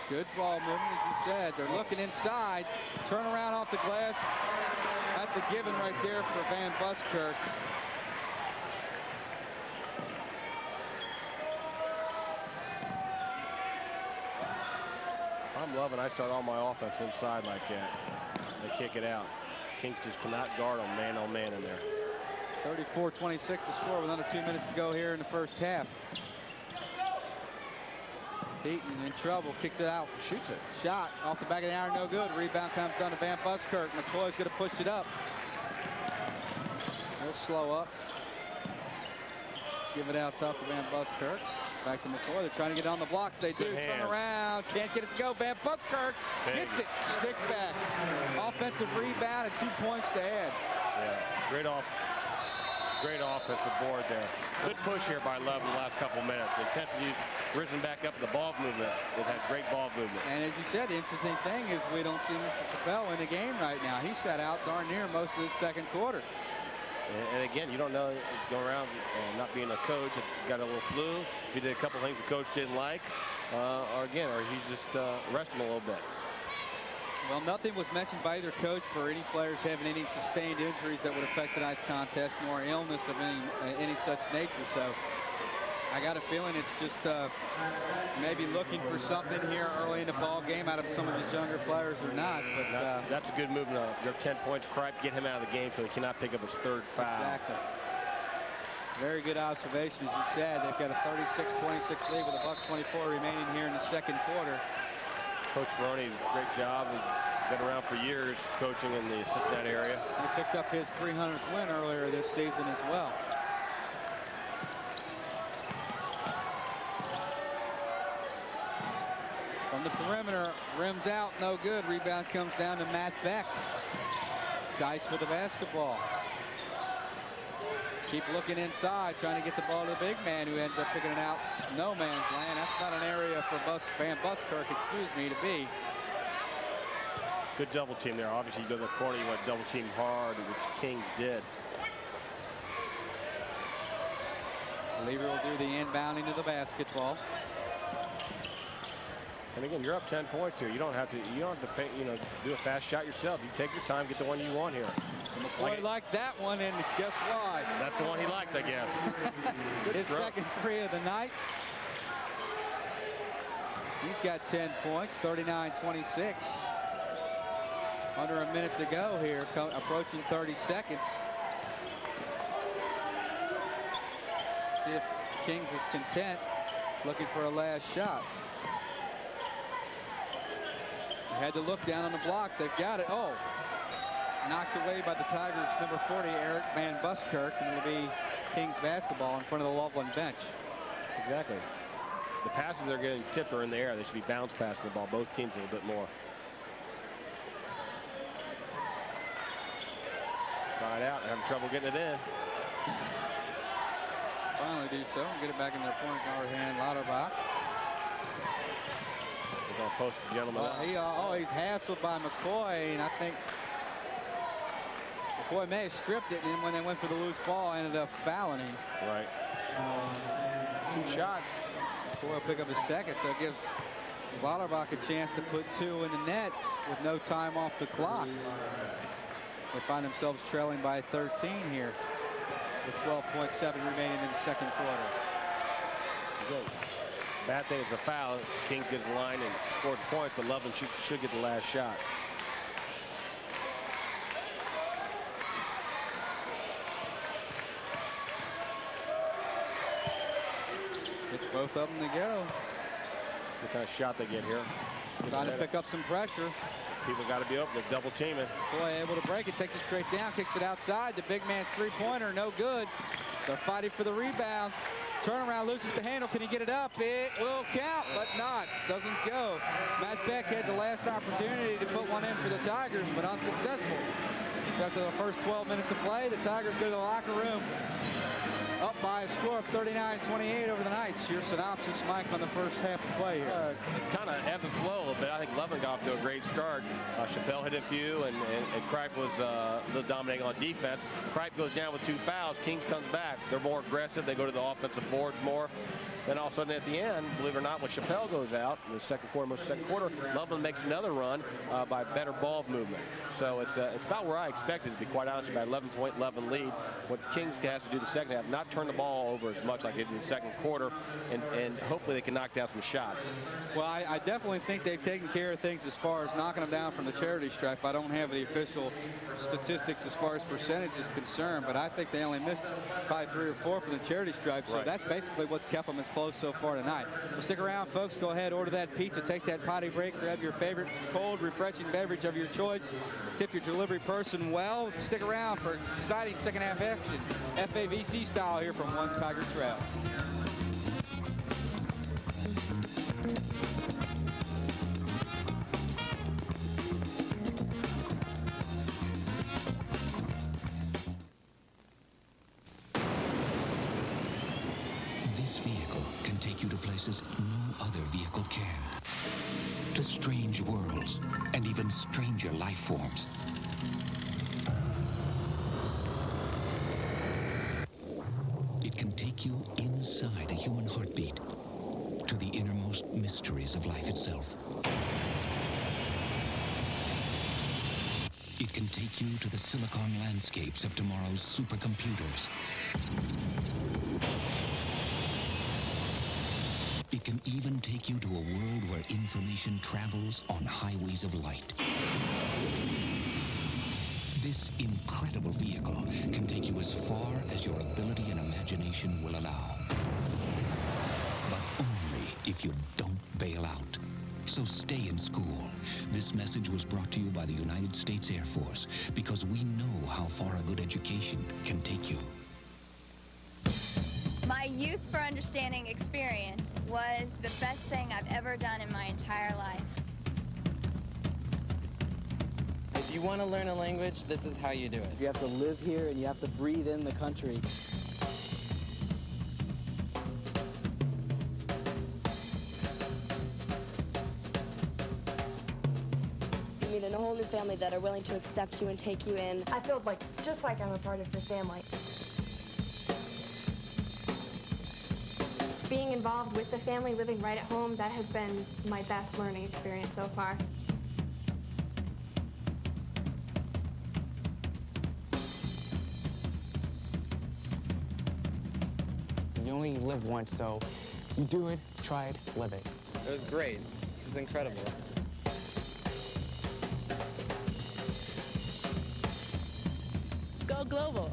Good ball movement, as you said. They're looking inside. Turn around off the glass. That's a given right there for Van Buskirk. I'm loving I start all my offense inside like that. They kick it out. Kings just cannot guard them man on man in there. 34-26 to score with under 2 minutes to go here in the first half. Heaton in trouble, kicks it out, shoots it. Shot off the back of the iron, no good. Rebound comes down to Van Buskirk. McCoy's going to push it up. He'll slow up. Give it out top to Van Buskirk. Back to McCoy. They're trying to get on the blocks. They do. Turn around. Can't get it to go. Van Buskirk gets it. Stick back. Offensive rebound and 2 points to add. Yeah, great offensive board there. Good push here by Loveland the last couple minutes. The intensity's risen back up. The ball movement. They've had great ball movement. And as you said, the interesting thing is we don't see Mr. Chappelle in the game right now. He sat out darn near most of the second quarter. And again, you don't know, going around not being a coach, got a little flu, he did a couple things the coach didn't like, or he's just rushed him a little bit. Well, nothing was mentioned by either coach for any players having any sustained injuries that would affect tonight's contest, nor illness of any such nature. So I got a feeling it's just maybe looking for something here early in the ball game out of some of his younger players or not. But that's a good move. They're 10 points. Cripe, get him out of the game so he cannot pick up his third foul. Exactly. Very good observation, as you said. They've got a 36-26 lead with $1:24 remaining here in the second quarter. Coach Barone, great job. He's been around for years coaching in the Cincinnati area. He picked up his 300th win earlier this season as well. From the perimeter, rims out, no good. Rebound comes down to Matt Beck. Dice with the basketball. Keep looking inside, trying to get the ball to the big man, who ends up picking it out. No man's land. That's not an area for Van Buskirk, to be. Good double team there. Obviously, you go to the corner, you want to double team hard, which Kings did. Lever will do the inbounding of the basketball. And again, you're up 10 points here. You don't have to pay, do a fast shot yourself. You take your time, get the one you want here. McCoy liked that one, and guess why? That's the one he liked, I guess. His second three of the night. He's got 10 points, 39-26. Under a minute to go here, approaching 30 seconds. See if Kings is content, looking for a last shot. Had to look down on the block. They've got it. Oh, knocked away by the Tigers' number 40, Eric Van Buskirk, and it'll be Kings basketball in front of the Loveland bench. Exactly. The passes they're getting tipped are in the air. They should be bounce passing the ball. Both teams a little bit more. Side out. Having trouble getting it in. Finally do so. Get it back in their point guard hand, Lauterbach. They're going to post the gentleman out. He's hassled by McCoy, and I think McCoy may have stripped it, and then when they went for the loose ball, ended up fouling him. Right. 2 shots. McCoy will pick up his second, so it gives Lauterbach a chance to put 2 in the net with no time off the clock. They find themselves trailing by 13 here with 12.7 remaining in the second quarter. Good. Bad thing is a foul. Kings gets the line and scores points, but Loveland should get the last shot. It's both of them to go. That's what kind of shot they get here. Trying to pick up some pressure. People got to be open. They're double teaming. Boy, able to break it, takes it straight down, kicks it outside. The big man's three-pointer, no good. They're fighting for the rebound. Turnaround, loses the handle. Can he get it up? It will count, but not. Doesn't go. Matt Beck had the last opportunity to put one in for the Tigers, but unsuccessful. After the first 12 minutes of play, the Tigers go to the locker room up by a score of 39-28 over the Knights. Your synopsis, Mike, on the first half of play here. Kind of ebb and flow a little bit. I think Loveland got off to a great start. Chappelle hit a few, and Cripe was a little dominating on defense. Cripe goes down with 2 fouls. Kings comes back. They're more aggressive. They go to the offensive boards more. Then all of a sudden at the end, believe it or not, when Chappelle goes out in the second quarter, most of the second quarter, Loveland makes another run by better ball movement. So it's about where I expected it, to be quite honest, by 11-point Loveland lead. What Kings has to do the second half, not turn the ball over as much like they did in the second quarter, and hopefully they can knock down some shots. Well, I definitely think they've taken care of things as far as knocking them down from the charity stripe. I don't have the official statistics as far as percentage is concerned, but I think they only missed probably 3 or 4 from the charity stripe. So that's basically what's kept them as close so far tonight. Well, stick around, folks. Go ahead, order that pizza, take that potty break, grab your favorite cold, refreshing beverage of your choice. Tip your delivery person well. Stick around for exciting second half action, FAVC style here from One Tiger Trail. This vehicle can take you to places no other vehicle can. To strange worlds and even stranger life forms. can take you inside a human heartbeat to the innermost mysteries of life itself. It can take you to the silicon landscapes of tomorrow's supercomputers. It can even take you to a world where information travels on highways of light. This incredible vehicle can take you as far as your ability and imagination will allow. But only if you don't bail out. So stay in school. This message was brought to you by the United States Air Force because we know how far a good education can take you. My Youth for Understanding experience was the best thing I've ever done in my entire life. If you want to learn a language, this is how you do it. You have to live here and you have to breathe in the country. You meet a whole new family that are willing to accept you and take you in. I feel just like I'm a part of your family. Being involved with the family, living right at home, that has been my best learning experience so far. You only live once, so you do it, try it, live it. It was great. It was incredible. Go global.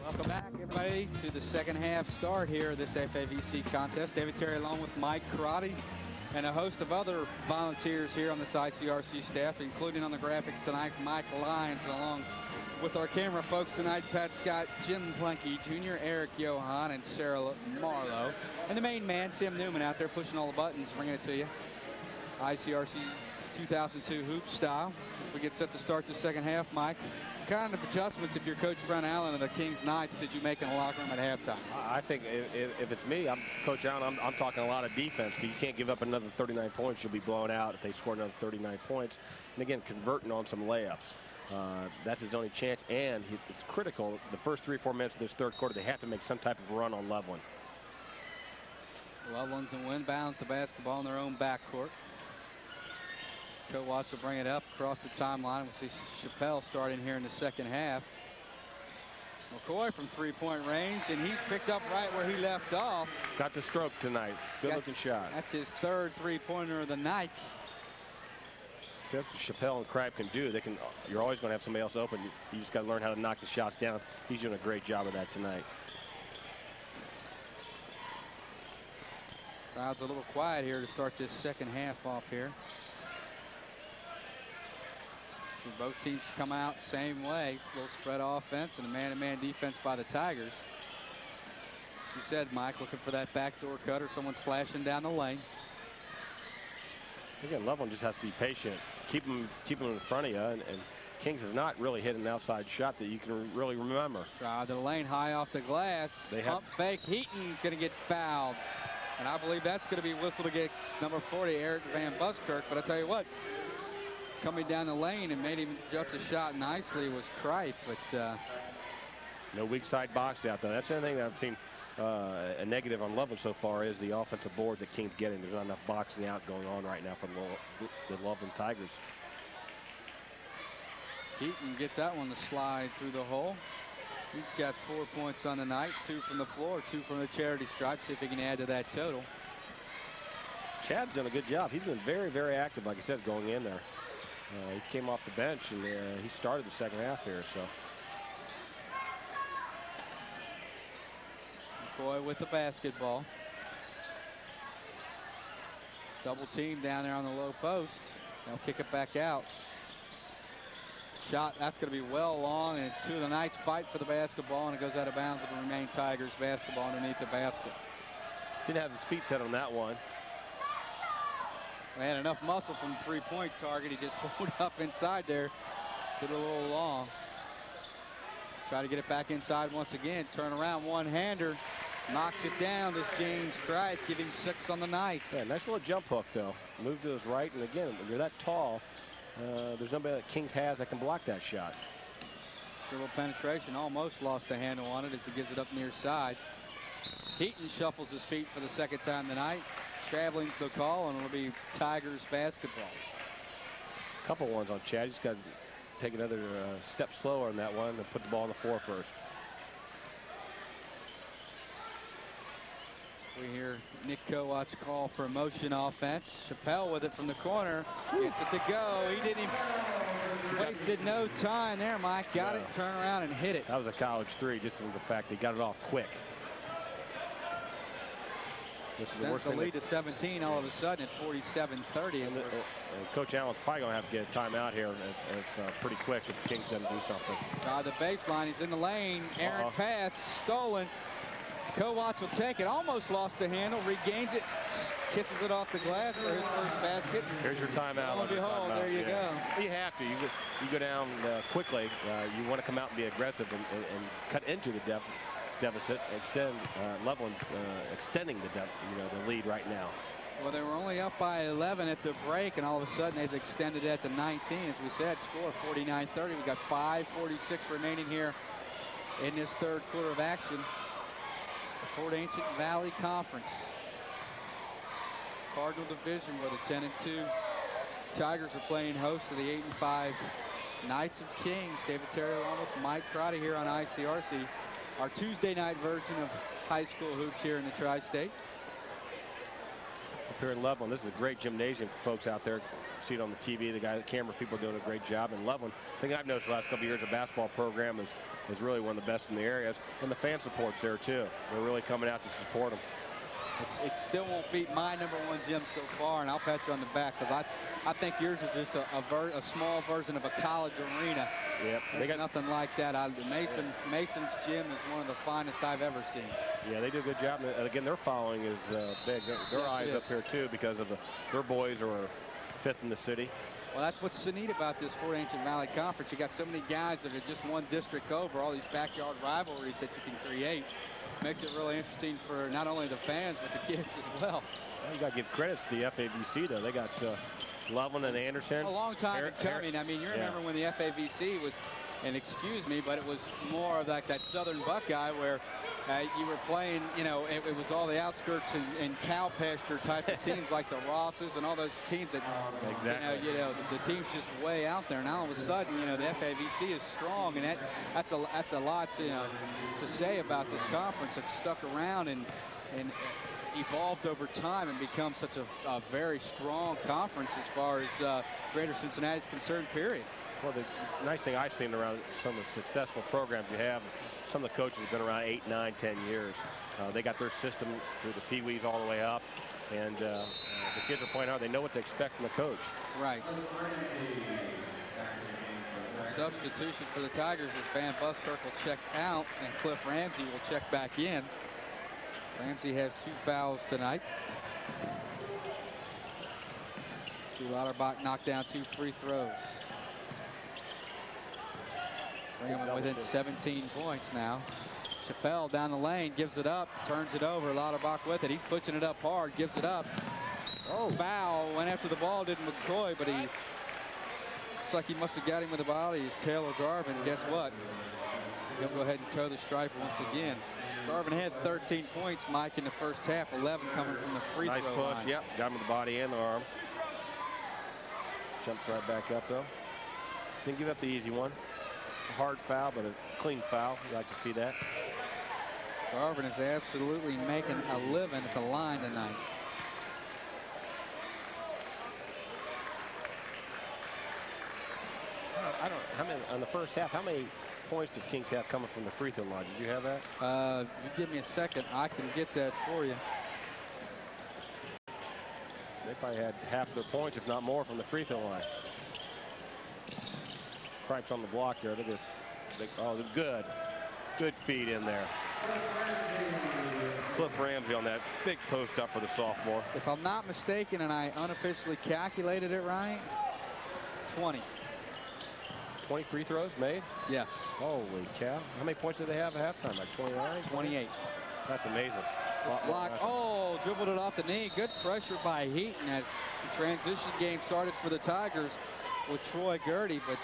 Welcome back, everybody, to the second half start here of this FAVC contest. David Terry along with Mike Karate and a host of other volunteers here on this ICRC staff, including on the graphics tonight, Mike Lyons, along with our camera folks tonight, Pat Scott, Jim Plenke Jr., Eric Johan, and Sarah Marlowe. And the main man, Tim Newman, out there pushing all the buttons, bringing it to you. ICRC 2002 hoop style. As we get set to start the second half, Mike, what kind of adjustments, if you're Coach Brent Allen of the Kings Knights, did you make in the locker room at halftime? I think if it's me, I'm Coach Allen, I'm talking a lot of defense. But you can't give up another 39 points. You'll be blown out if they score another 39 points. And again, converting on some layups. That's his only chance, and it's critical. The first 3 or 4 minutes of this third quarter, they have to make some type of run on Loveland. Loveland's in wind bounds the basketball in their own backcourt. Coach Watts will bring it up across the timeline. We'll see Chappelle starting here in the second half. McCoy from three-point range, and he's picked up right where he left off. Got the stroke tonight. Good-looking shot. That's his third three-pointer of the night. That's what Chappelle and Crab can do. You're always going to have somebody else open. You just got to learn how to knock the shots down. He's doing a great job of that tonight. Crowd's a little quiet here to start this second half off here. So both teams come out same way. It's a little spread offense and a man-to-man defense by the Tigers. You said, Mike, looking for that backdoor cut or someone slashing down the lane. Again, Loveland just has to be patient. Keep them in front of you, and Kings has not really hit an outside shot that you can really remember. Drive to the lane, high off the glass. Pump fake. Heaton's going to get fouled. And I believe that's going to be whistled against number 40, Eric Van Buskirk. But I tell you what, coming down the lane and made him adjust the shot nicely was Kripe. But no weak side box out there. That's the only thing that I've seen a negative on Loveland so far is the offensive boards that King's getting. There's not enough boxing out going on right now for the Loveland Tigers. Heaton gets that one to slide through the hole. He's got 4 points on the night, 2 from the floor, 2 from the charity stripe. See if he can add to that total. Chad's done a good job. He's been very, very active, like I said, going in there. He came off the bench, and he started the second half here. So McCoy with the basketball. Double team down there on the low post. They'll kick it back out. Shot, that's going to be well long, and 2 of the Knights fight for the basketball, and it goes out of bounds with the remaining Tigers basketball underneath the basket. Didn't have his feet set on that one. They had enough muscle from the three-point target. He just pulled up inside there. Did a little long. Try to get it back inside once again. Turn around, one-hander. Knocks it down. This James Cripe, give him 6 on the night. Yeah, nice little jump hook, though. Move to his right, and again, when you're that tall, there's nobody that Kings has that can block that shot. Dribble penetration, almost lost the handle on it as he gives it up near side. Heaton shuffles his feet for the second time tonight. Traveling's the call, and it'll be Tigers basketball. Couple ones on Chad. He's got to take another step slower on that one and put the ball on the floor first. We hear Nick Kowatz call for a motion offense. Chappelle with it from the corner. Gets it to go. He didn't even wasted no time there, Mike. Got it, turn around and hit it. That was a college three, just from the fact he got it off quick. This is the worst the thing. Lead to 17 all of a sudden at 47-30. And Coach Allen's probably going to have to get a timeout here pretty quick if the Kings doesn't do something. The baseline, he's in the lane. Errant pass, stolen. Kowatz will take it. Almost lost the handle, regains it, kisses it off the glass for his first basket. Here's your timeout. Lo and behold, there you go. You have to. You go down quickly. You want to come out and be aggressive and cut into the deficit. Extend Loveland's extending the lead right now. Well, they were only up by 11 at the break, and all of a sudden they've extended it to 19. As we said, score 49-30. We got 5:46 remaining here in this third quarter of action. The Fort Ancient Valley Conference. Cardinal Division with a 10-2. Tigers are playing host to the 8-5 Knights of Kings. David Terry along with Mike Crotty here on ICRC. Our Tuesday night version of high school hoops here in the Tri-State. Up here in Loveland, this is a great gymnasium for folks out there. See it on the TV. The camera people are doing a great job. In Loveland, the thing I've noticed the last couple of years, the basketball program is really one of the best in the areas, and the fan support's there too. They're really coming out to support them. It still won't beat my #1 gym so far, and I'll pat you on the back because I think yours is just a small version of a college arena. Yep, they got nothing like that. Mason's gym is one of the finest I've ever seen. Yeah, they do a good job, and again, their following is big. Their eyes up here too because of their boys are 5th in the city. Well, that's what's so neat about this Fort Ancient Valley Conference. You got so many guys that are just one district over, all these backyard rivalries that you can create. Makes it really interesting for not only the fans, but the kids as well. You got to give credit to the FAVC, though. They got Loveland and Anderson. A long time coming. I mean, you remember when the FAVC was, and excuse me, but it was more of like that Southern Buckeye where you were playing, it was all the outskirts and cow pasture type of teams like the Rosses and all those teams that, exactly. The team's just way out there. Now all of a sudden, the FAVC is strong, and that's a lot to say about this conference that's stuck around and evolved over time and become such a very strong conference as far as Greater Cincinnati is concerned, period. Well, the nice thing I've seen around some of the successful programs you have, some of the coaches have been around 8, 9, 10 years. They got their system through the Pee-wees all the way up, and the kids are playing hard. They know what to expect from the coach. Right. Substitution for the Tigers as Van Buskirk will check out, and Cliff Ramsey will check back in. Ramsey has 2 fouls tonight. Lauterbach knocked down 2 free throws. Bring him within 17 points now. Chappelle down the lane, gives it up, turns it over. Lauterbach with it. He's pushing it up hard, gives it up. Oh, foul. Went after the ball, didn't McCoy, but looks like he must have got him with the body. It's Taylor Garvin. Guess what? He'll go ahead and toe the stripe once again. Garvin had 13 points, Mike, in the first half. 11 coming from the free throw line. Nice push. Yep, got him with the body and the arm. Jumps right back up, though. Didn't give up the easy one. A hard foul, but a clean foul. You like to see that. Garvin is absolutely making a living at the line tonight. I don't. How many on the first half? How many points did Kings have coming from the free throw line? Did you have that? You give me a second. I can get that for you. They probably had half their points, if not more, from the free throw line. Cripe's on the block there. Oh, good. Good feed in there. Cliff Ramsey on that big post up for the sophomore. If I'm not mistaken, and I unofficially calculated it right, 20. 20 free throws made? Yes. Holy cow. How many points did they have at halftime? Like 29? 28. That's amazing. Block. Oh, dribbled it off the knee. Good pressure by Heaton as the transition game started for the Tigers with Troy Gertie, but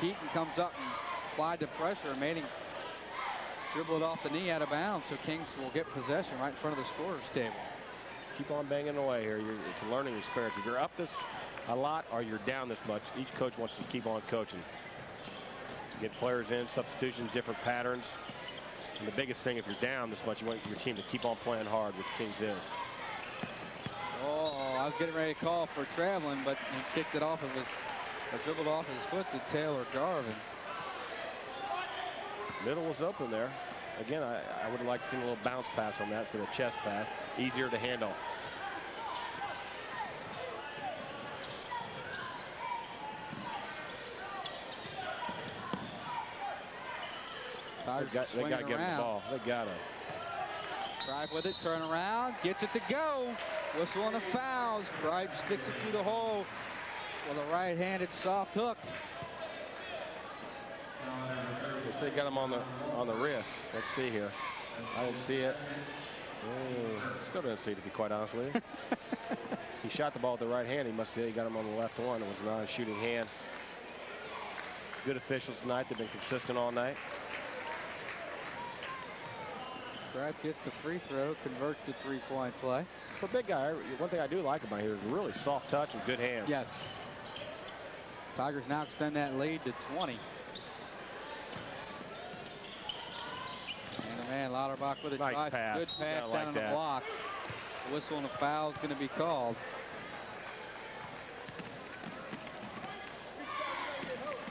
Heaton comes up and applied the pressure and made him dribble it off the knee out of bounds, so Kings will get possession right in front of the scorer's table. Keep on banging away here. It's a learning experience. If you're up this a lot or you're down this much, each coach wants to keep on coaching. Get players in, substitutions, different patterns. And the biggest thing, if you're down this much, you want your team to keep on playing hard, which Kings is. Oh, I was getting ready to call for traveling, but he kicked it off of his, or dribbled off his foot to Taylor Garvin. Middle was open there. Again, I would have liked to see a little bounce pass on that, so the chest pass, easier to handle. They got to give him the ball. They got to. Drive with it, turn around, gets it to go. Whistle on the fouls. Cripe sticks it through the hole with a right-handed soft hook. They say got him on the wrist. Let's see here. I don't see it. Oh, still don't see it, to be quite honest with you. He shot the ball with the right hand. He must say he got him on the left one. It was not a shooting hand. Good officials tonight. They've been consistent all night. Cripe gets the free throw, converts to three-point play. For a big guy, one thing I do like about here is really soft touch and good hands. Yes. Tigers now extend that lead to 20. And the man Lauterbach with a nice try. pass. Good pass down on the blocks. Whistle and a foul is going to be called.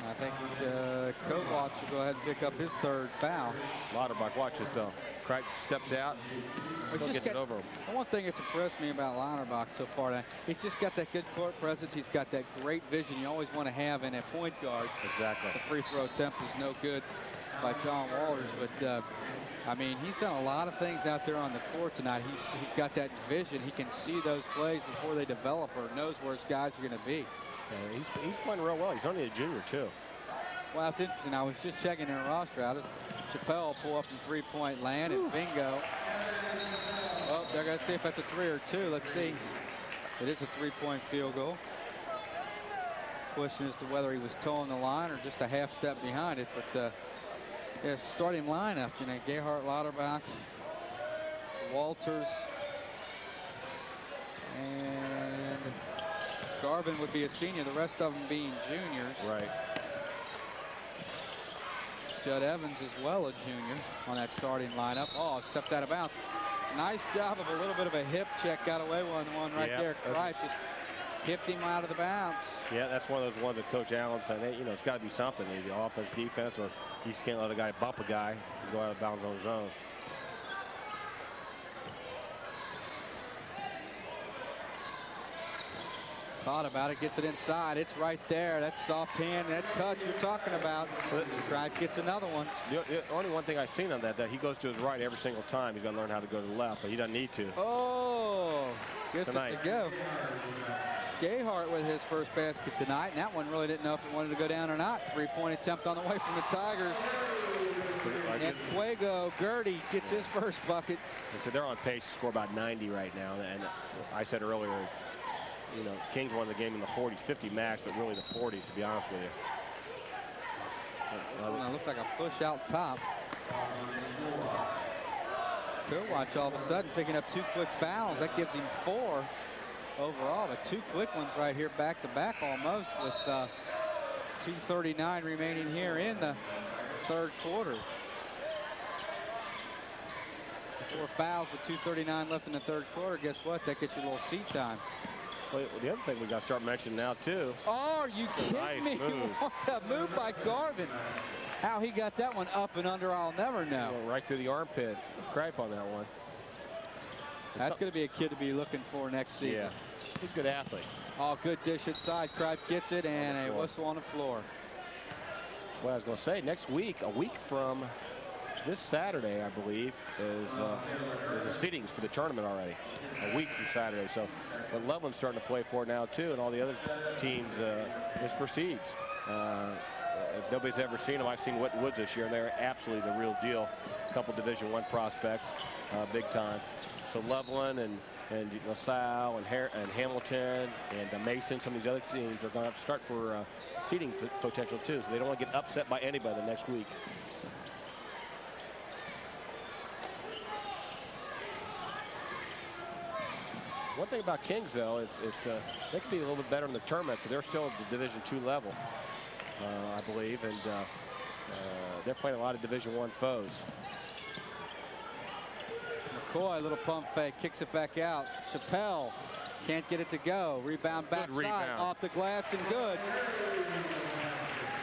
I think Kovac will go ahead and pick up his third foul. Lauterbach, watch this though. Cripe steps out, still gets it over him. The one thing that's impressed me about Lauterbach so far, he's just got that good court presence. He's got that great vision you always want to have in a point guard. Exactly. The free throw attempt is no good by John Walters, but I mean, he's done a lot of things out there on the court tonight. He's got that vision. He can see those plays before they develop, or knows where his guys are going to be. Yeah, he's playing real well. He's only a junior too. Well, that's interesting. I was just checking their roster out. Chappelle pull up from three-point land, and bingo. Well, they're going to see if that's a 3 or 2. Let's see. It is a three-point field goal. Question as to whether he was toeing the line or just a half step behind it. But yeah, starting lineup, you know, Gayhart, Lauterbach, Walters, and Garvin would be a senior. The rest of them being juniors. Right. Judd Evans as well, a junior, on that starting lineup. Oh, stepped out of bounds. Nice job of a little bit of a hip check. Got away with one right there. Cripe just hipped him out of the bounce. Yeah, that's one of those ones that Coach Allen said, hey, you know, it's got to be something. Either offense, defense, or you just can't let a guy bump a guy and go out of bounds on his own. Thought about it, gets it inside. It's right there. That soft hand, that touch you're talking about. Cripe gets another one. The only one thing I've seen on that he goes to his right every single time. He's got to learn how to go to the left, but he doesn't need to. Oh, gets tonight. It to go. Gayhart with his first basket tonight, and that one really didn't know if it wanted to go down or not. Three-point attempt on the way from the Tigers. And Fuego Gertie gets his first bucket. And so they're on pace to score about 90 right now. And I said earlier, you know, Kings won the game in the 40s, 50 max, but really the 40s, to be honest with you. This one looks like a push out top. Kovac all of a sudden picking up 2 quick fouls. That gives him 4 overall, but 2 quick ones right here back to back almost, with 2:39 remaining here in the third quarter. 4 fouls with 2:39 left in the third quarter. Guess what? That gets you a little seat time. Well, the other thing we got to start mentioning now too. Oh, are you kidding me? Move. What a move by Garvin. How he got that one up and under, I'll never know. Right through the armpit. Cripe on that one. That's going to be a kid to be looking for next season. Yeah, he's a good athlete. Oh, good dish inside. Cripe gets it, and a whistle on the floor. Well, I was going to say, next week, a week from this Saturday, I believe, is the seedings for the tournament already. A week from Saturday. So, but Loveland's starting to play for it now, too, and all the other teams, this proceeds. if nobody's ever seen them, I've seen Whitten Woods this year, and they're absolutely the real deal. A couple Division I prospects, big time. So Loveland and LaSalle and Hamilton and Mason, some of these other teams are going to have to start for seeding potential too, so they don't want to get upset by anybody the next week. One thing about Kings, though, is they could be a little bit better in the tournament, because they're still at the Division II level, I believe, and they're playing a lot of Division I foes. McCoy, little pump fake, kicks it back out. Chappelle can't get it to go. Rebound backside, off the glass and good.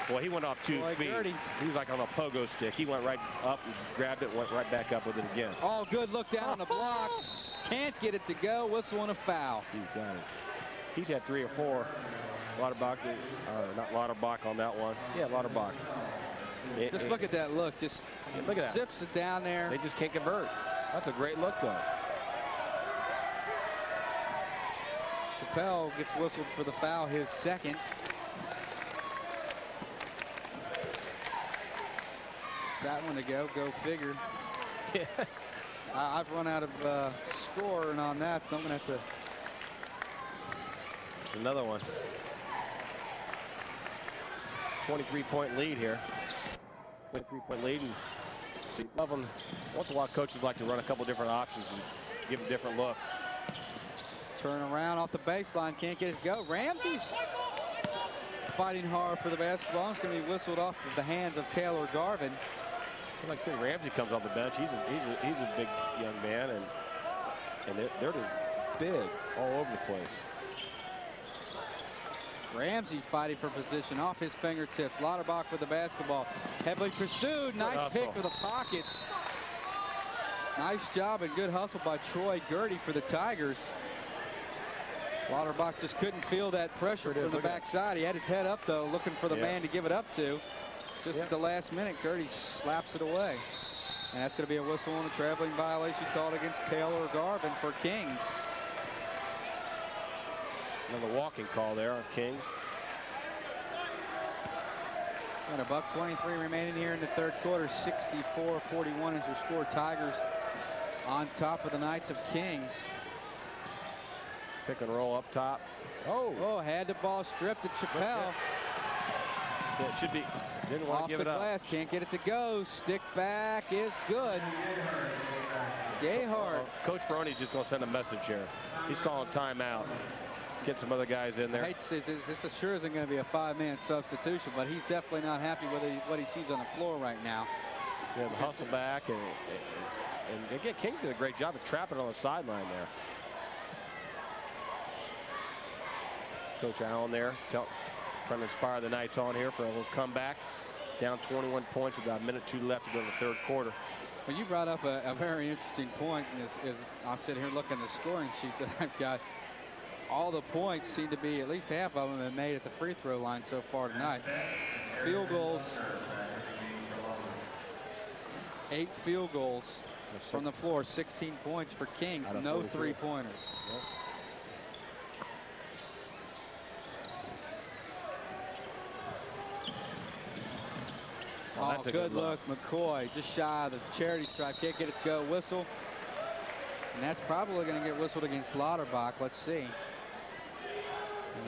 Well, he went off 2 feet. Gertie. He was like on a pogo stick. He went right up, grabbed it, went right back up with it again. Oh, good look down on the block. Can't get it to go. Whistle and a foul. He's got it. He's had 3 or 4. Lauterbach, not Lauterbach on that one. Yeah, Lauterbach. Just look at that look. Just look at that. Zips it down there. They just can't convert. That's a great look, though. Chappelle gets whistled for the foul, his second. That one to go figure. Yeah. I've run out of scoring on that, so I'm going to have to. There's another one. 23-point lead here. 23-point lead. And see, Loveland, once in a while, coaches like to run a couple different options and give a different look. Turn around off the baseline, can't get it to go. Ramsey's fighting hard for the basketball. It's going to be whistled off of the hands of Taylor Garvin. Like I said, Ramsey comes off the bench. He's a big young man, and they're just big all over the place. Ramsey fighting for position off his fingertips. Lauterbach with the basketball. Heavily pursued. Nice pick for the pocket. Nice job and good hustle by Troy Gertie for the Tigers. Lauterbach just couldn't feel that pressure from the backside. He had his head up, though, looking for the man to give it up to. Just at the last minute, Gertie slaps it away. And that's going to be a whistle on a traveling violation called against Taylor Garvin for Kings. Another walking call there on Kings. And $1:23 remaining here in the third quarter. 64-41 is your score. Tigers on top of the Knights of Kings. Pick and roll up top. Oh, had the ball stripped at Chappelle. Yeah, it should be. Didn't want to give it up. Off the glass, can't get it to go. Stick back is good. Gayhart. Coach Baroni's just going to send a message here. He's calling timeout. Get some other guys in there. I hate to say this sure isn't going to be a 5-man substitution, but he's definitely not happy with what he sees on the floor right now. Yeah, the hustle back, and again, Kings did a great job of trapping on the sideline there. Coach Allen there, trying to inspire the Knights on here for a little comeback. Down 21 points with about a minute 2 left to go in the third quarter. Well, you brought up a very interesting point. As I'm sitting here looking at the scoring sheet that I've got, all the points seem to be, at least half of them have been made at the free throw line so far tonight. Field goals, 8 field goals from the floor, 16 points for Kings, no 3-pointers. Yep. Oh, that's a good look. McCoy just shy of the charity stripe. Can't get it to go. Whistle. And that's probably going to get whistled against Lauterbach. Let's see.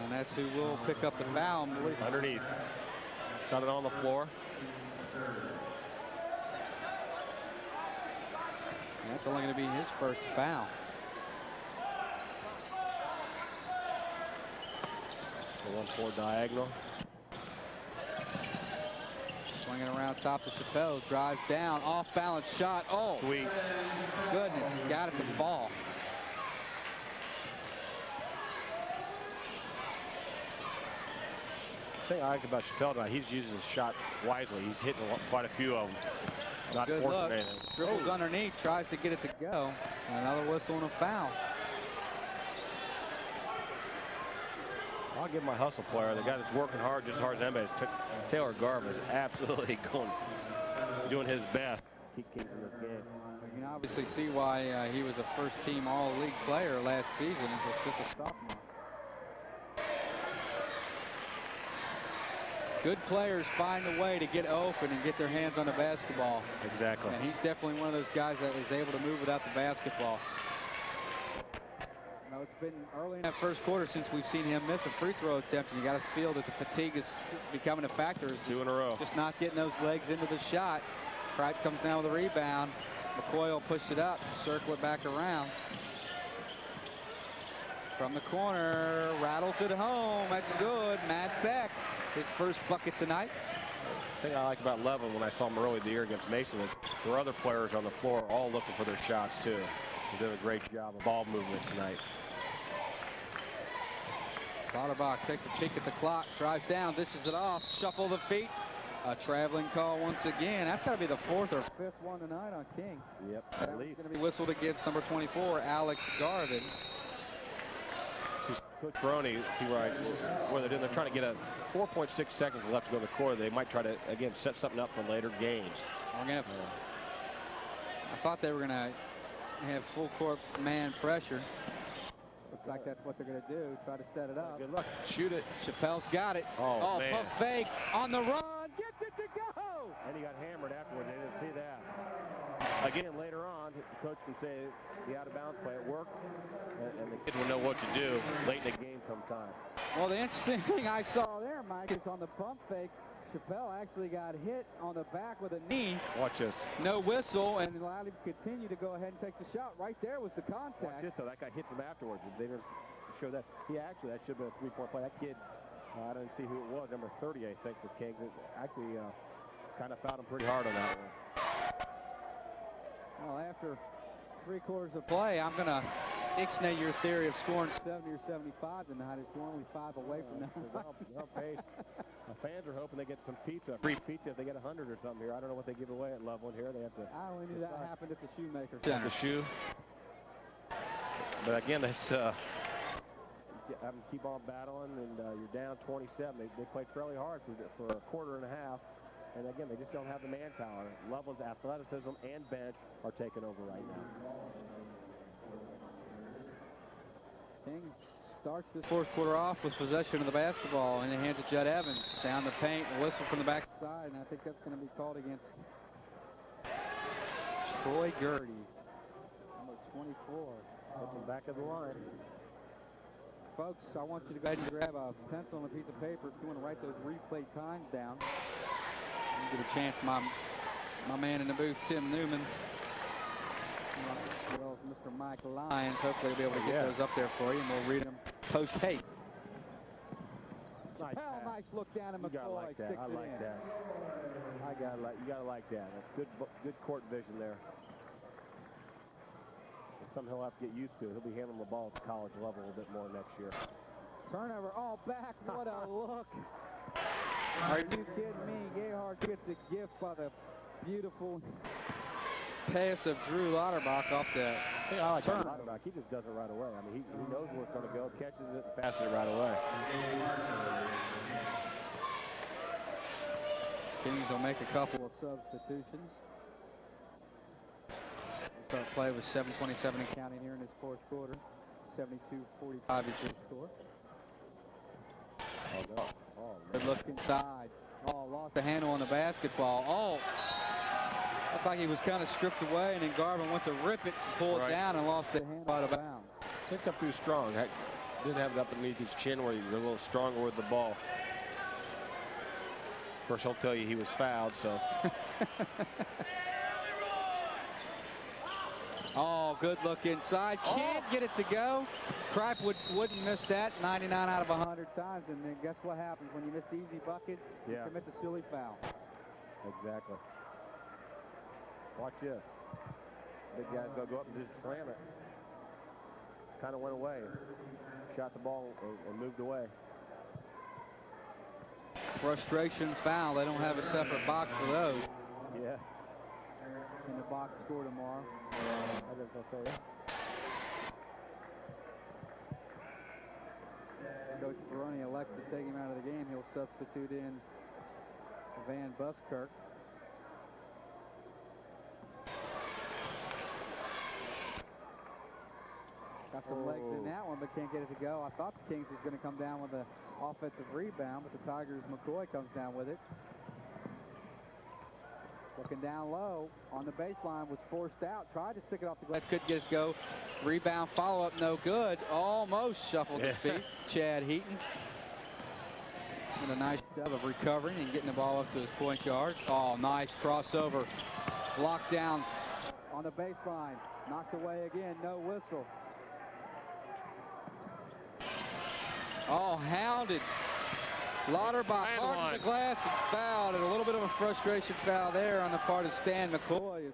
And that's who will pick up the foul. Underneath. Got it on the floor. And that's only going to be his first foul. The 1-4 diagonal. Swinging around top to Chappelle, drives down, off balance shot. Oh, sweet. Goodness, got it to fall. The thing I like about Chappelle tonight, he's using his shot wisely. He's hitting quite a few of them. Not good forcing look. anything. Dribbles underneath, tries to get it to go. Another whistle and a foul. I'll give my hustle player, the guy that's working hard, just as hard as anybody. Taylor Garvin is absolutely doing his best. Keep keeping this game. You can obviously see why he was a first-team All-League player last season as just a sophomore. Good players find a way to get open and get their hands on the basketball. Exactly. And he's definitely one of those guys that is able to move without the basketball. You know, it's been early in that first quarter since we've seen him miss a free throw attempt. And you got to feel that the fatigue is becoming a factor. It's 2 in a row. Just not getting those legs into the shot. Cripe comes down with a rebound. McCoy will push it up, circle it back around. From the corner, rattles it home. That's good. Matt Beck, his first bucket tonight. The thing I like about Loveland when I saw him early in the year against Mason is there were other players on the floor all looking for their shots too. They did a great job of ball movement tonight. Lauterbach takes a peek at the clock, drives down, dishes it off, shuffle the feet. A traveling call once again. That's got to be the 4th or 5th one tonight on King. Yep, That's at least. going to be whistled against number 24, Alex Garvin. Coach Baroni, where they're trying to get a 4.6 seconds left to go to the quarter. They might try to, again, set something up for later games. I thought they were going to have full court man pressure. Looks like that's what they're going to do, try to set it up. Good luck. Shoot it. Chappelle's got it. Oh, man. Pump fake on the run. Gets it to go. And he got hammered afterwards. They didn't see that. Again, later on, the coach can say the out-of-bounds play, it worked, and the kids will know what to do late in the game sometime. Well, the interesting thing I saw there, Mike, is on the pump fake, Chappelle actually got hit on the back with a knee. Watch this. No whistle, and allowed him to continue to go ahead and take the shot. Right there was the contact. Watch this, though. That guy hits him afterwards. They didn't show that. That should have been a three-point play. That kid, I didn't see who it was, number 30, I think, for Kings. Actually kind of fouled him pretty hard on that one. Well, after 3 quarters of play, I'm going to ixnay your theory of scoring 70 or 75 tonight. It's only 5 away from that. Well, the fans are hoping they get some pizza. Free pizza if they get 100 or something here. I don't know what they give away at Loveland here. They have to. I only knew that happened at the Shoemaker Center. The shoe. But again, that's have them keep on battling, and you're down 27. They played fairly hard for a quarter and a half. And again, they just don't have the manpower. Loveland's athleticism and bench are taking over right now. King starts this 4th quarter off with possession of the basketball in the hands of Judd Evans. Down the paint, a whistle from the backside, and I think that's going to be called against Troy Gertie, number 24. Puts him back of the line. Folks, I want you to go ahead and grab a pencil and a piece of paper if you want to write those replay times down. Give a chance, my man in the booth, Tim Newman, as well as Mr. Mike Lyons. Hopefully, he'll be able to get those up there for you, and we'll read them post-haste. Nice look down at McCoy. Like that. I like that. You gotta like that. That's good court vision there. It's something he'll have to get used to. He'll be handling the ball at the college level a little bit more next year. Turnover, all back. What a look. Are you kidding me? Gayhart gets a gift by the beautiful pass of Drew Lauterbach off the I like Lauterbach. He just does it right away. I mean, he knows where it's going to go, catches it, and passes it right away. Kings will make a couple of substitutions. We'll start play with 7:27 and counting here in this 4th quarter. 72-45 is your score. Oh, no. Good look inside. Oh, lost the handle on the basketball. Oh, looked like he was kind of stripped away, and then Garvin went to rip it to pull it down and lost the handle out of bounds. Picked up too strong. Didn't have it up underneath his chin where he was a little stronger with the ball. Of course, he'll tell you he was fouled, so. Oh, good look inside. Can't get it to go. Cripe wouldn't miss that 99 out of 100 times. And then guess what happens when you miss the easy bucket? You commit the silly foul. Exactly. Watch this. Big guy's going to go up and just slam it. Kind of went away. Shot the ball and moved away. Frustration foul. They don't have a separate box for those. Yeah. In the box score tomorrow. I was going to say that. Coach Baroni elects to take him out of the game. He'll substitute in Van Buskirk. Got some legs in that one, but can't get it to go. I thought the Kings was going to come down with an offensive rebound, but the Tigers' McCoy comes down with it. Looking down low on the baseline, was forced out. Tried to stick it off the glass, couldn't get it to go. Rebound, follow-up, no good. Almost shuffled his feet. Chad Heaton. And a nice job of recovering and getting the ball up to his point guard. Oh, nice crossover. Blocked down on the baseline. Knocked away again, no whistle. Oh, hounded. Lauterbach hard to the glass and fouled, and a little bit of a frustration foul there on the part of Stan McCoy.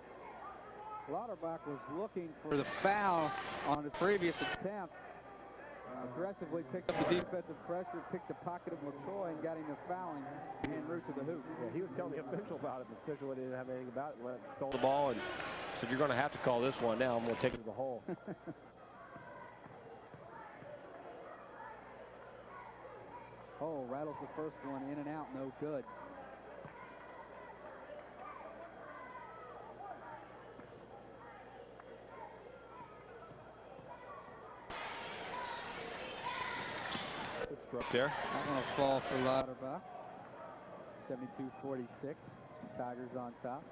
Lauterbach was looking for the foul on the previous attempt. Aggressively picked up the defensive pressure, picked the pocket of McCoy, and got him the fouling en route to the hoop. Yeah, he was telling the official about it, but the official didn't have anything about it. Stole the ball and said, "You're going to have to call this one now. I'm going to take it to the hole." Oh, rattles the first one in and out, no good. Good stroke there. Not going to fall for Lauterbach. 72-46. Tigers on top.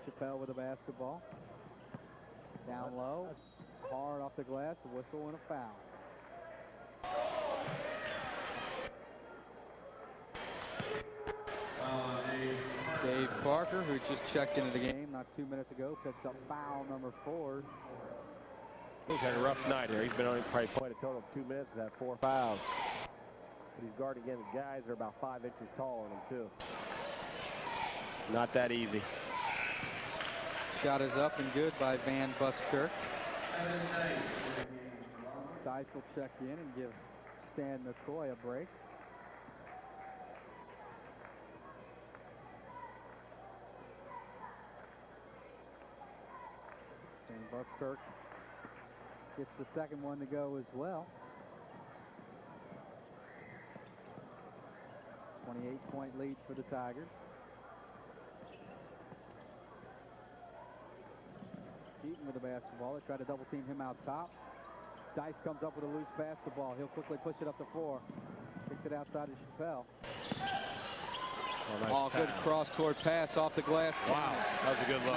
Chappelle with the basketball. Down low. Hard off the glass. A whistle and a foul. Dave Parker, who just checked into the game not 2 minutes ago, picks up foul number 4. He's had a rough night here. He's been only probably played a total of 2 minutes and had 4 fouls. But he's guarding against guys that are about 5 inches taller than him, too. Not that easy. Shot is up and good by Van Buskirk. Dice will check in and give Stan McCoy a break. And Buskirk gets the second one to go as well. 28-point lead for the Tigers. Heaton with the basketball. They try to double team him out top. Dice comes up with a loose basketball. He'll quickly push it up the floor. Kicks it outside to Chappelle. Oh, nice good cross-court pass off the glass. Wow, that was a good look.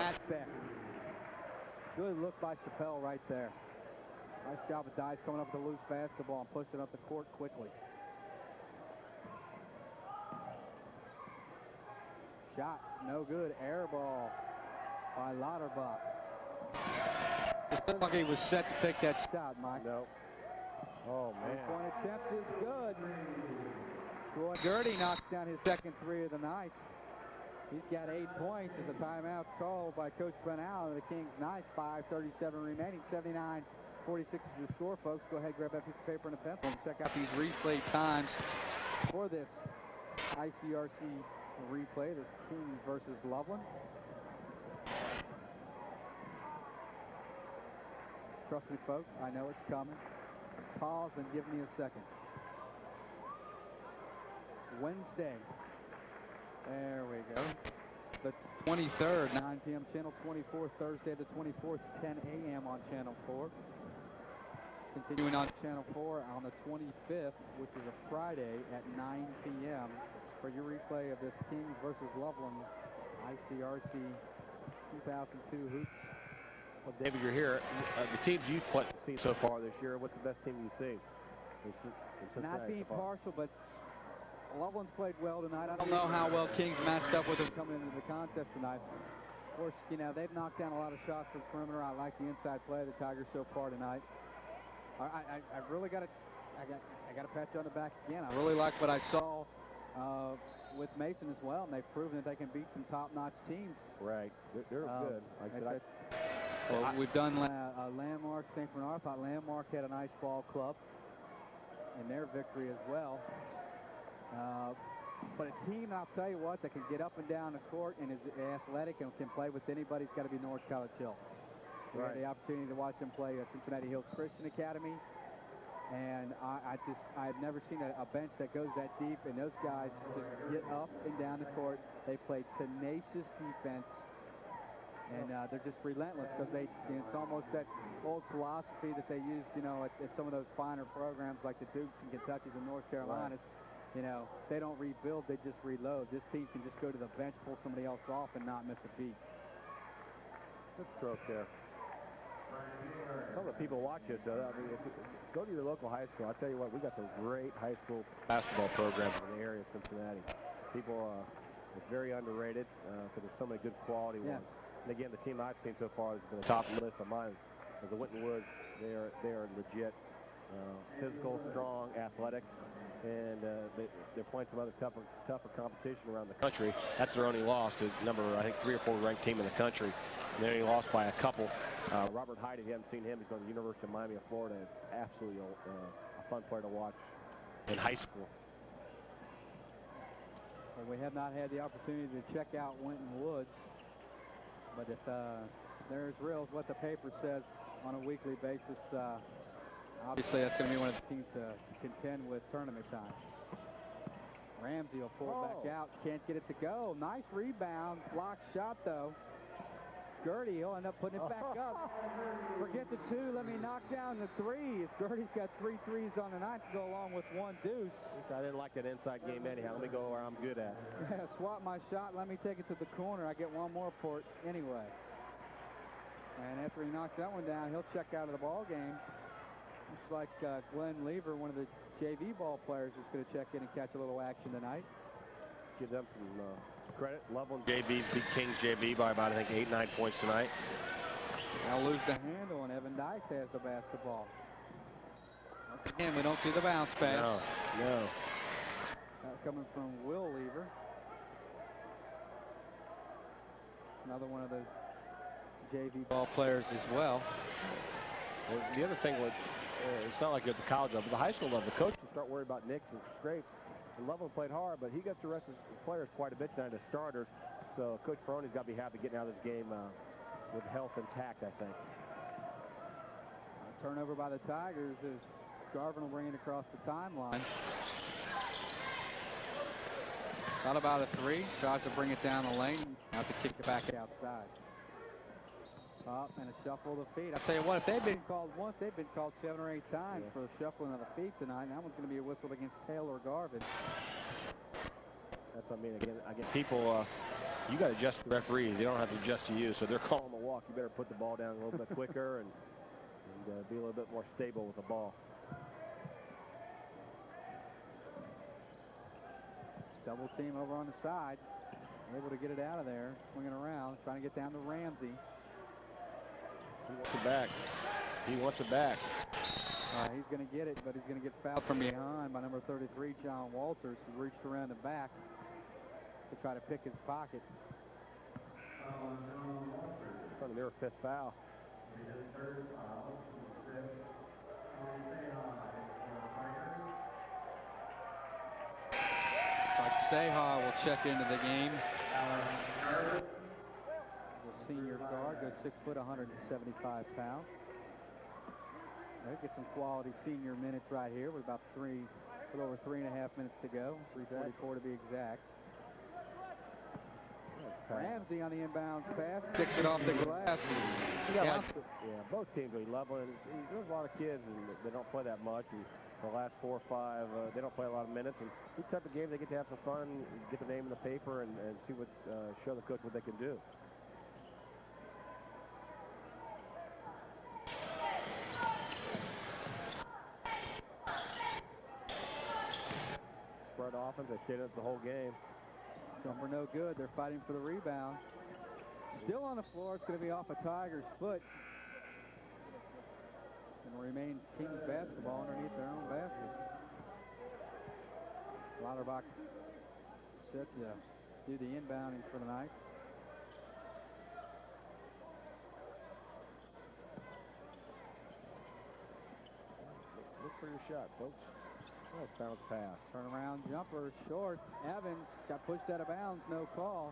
Good look by Chappelle right there. Nice job of Dice coming up with a loose basketball and pushing up the court quickly. Shot, no good. Air ball by Lauterbach. It looked like he was set to take that shot, Mike. No. Oh, man. One attempt is good. Troy Gertie knocks down his second 3 of the night. He's got 8 points as a timeout called by Coach Brent Allen of the Kings Knights. 5:37 remaining. 79-46 is your score, folks. Go ahead, grab that piece of paper and a pencil and check out these replay times for this ICRC replay. This Kings versus Loveland. Trust me, folks, I know it's coming. Pause and give me a second. Wednesday. There we go. The 23rd, 9 p.m. Channel 24. Thursday the 24th, 10 a.m. on Channel 4. Continuing on Channel 4 on the 25th, which is a Friday at 9 p.m. for your replay of this Kings versus Loveland ICRC 2002 hoops. Well, David, you're here. The teams you've seen so far this year, what's the best team you've seen? Not being partial, but Loveland's played well tonight. I don't know how well Kings matched up with them coming into the contest tonight. Of course, you know, they've knocked down a lot of shots from the perimeter. I like the inside play of the Tigers so far tonight. I really got to pat you on the back again. I really like what I saw with Mason as well, and they've proven that they can beat some top-notch teams. Right. They're good. Well, we've done Landmark, St. Bernard. I thought Landmark had a nice ball club in their victory as well. But a team, I'll tell you what, that can get up and down the court and is athletic and can play with anybody, it's got to be North College Hill. We had the opportunity to watch them play at Cincinnati Hills Christian Academy, and I've never seen a bench that goes that deep, and those guys just get up and down the court. They play tenacious defense, And they're just relentless because it's almost that old philosophy that they use, at some of those finer programs like the Dukes and Kentuckys and North Carolinas. Right. They don't rebuild, they just reload. This team can just go to the bench, pull somebody else off, and not miss a beat. Good stroke there. Some of the people watch it. Go to your local high school. I'll tell you what, we got some great high school basketball programs in the area of Cincinnati. People, it's very underrated because there's so many good quality ones. And again, the team I've seen so far has been the top of the list of mine. The Winton Woods, they are legit, physical, strong, athletic, and they're playing some other tougher competition around the country. That's their only loss to I think 3 or 4 ranked team in the country. And they only lost by a couple. Robert Hyde, if you haven't seen him, he's going to the University of Miami of Florida. It's absolutely a fun player to watch in high school. Well, we have not had the opportunity to check out Winton Woods, but if they're as real as what the paper says on a weekly basis, obviously that's going to be one of the teams to contend with tournament time. Ramsey will pull back out, can't get it to go. Nice rebound, blocked shot though. Gertie, he'll end up putting it back up. Forget the 2, let me knock down the 3. Gertie's got 3 threes on the night to go along with 1 deuce. I didn't like that inside game anyhow. Let me go where I'm good at. Yeah, swap my shot, let me take it to the corner. I get one more port anyway. And after he knocks that one down, he'll check out of the ball game. Looks like Glenn Lever, one of the JV ball players, is going to check in and catch a little action tonight. Give them some credit. Loveland JV beat Kings JV by about, I think, 8-9 points tonight. They'll lose the handle, and Evan Dice has the basketball. Once again, we don't see the bounce pass. No. That's coming from Will Lever. Another one of the JV ball players as well. The other thing was, it's not like at the college level, but the high school level, the coach will start worrying about nicks and scrapes. And Loveland played hard, but he got the rest of the players quite a bit tonight as starters. So Coach Ferroni's got to be happy getting out of this game with health intact, I think. Turnover by the Tigers as Garvin will bring it across the timeline. Thought about a 3, tries to bring it down the lane, have to kick it back outside. Up and a shuffle of the feet. I'll tell you what, if they've been called once, they've been called 7 or 8 times for the shuffling of the feet tonight. And that one's going to be a whistle against Taylor Garvin. That's what I mean. Again, people, you got to adjust the referees. They don't have to adjust to you. So they're calling the walk. You better put the ball down a little bit quicker and be a little bit more stable with the ball. Double team over on the side. Able to get it out of there. Swinging around, trying to get down to Ramsey. He wants it back. He wants it back. He's going to get it, but he's going to get fouled from behind by number 33, John Walters, who reached around the back to try to pick his pocket. It's on their 5th foul. It's like Seha will check into the game. Senior guard, goes 6 foot, 175 pounds. They get some quality senior minutes right here with about a little over 3.5 minutes to go. 3:44 to be exact. Ramsey on the inbounds pass. Kicks it off the glass. Both teams, Loveland. There's a lot of kids and they don't play that much. And the last 4 or 5, they don't play a lot of minutes. And these type of games, they get to have some fun, get the name in the paper, and see what show the coach what they can do. Spread offense, they stayed up the whole game. Jumper no good. They're fighting for the rebound. Still on the floor. It's going to be off a Tiger's foot. And remains Kings basketball underneath their own basket. Lauterbach set to do the inbounding for the night. Look for your shot, folks. Oh, bounce pass. Turnaround jumper short. Evans got pushed out of bounds. No call.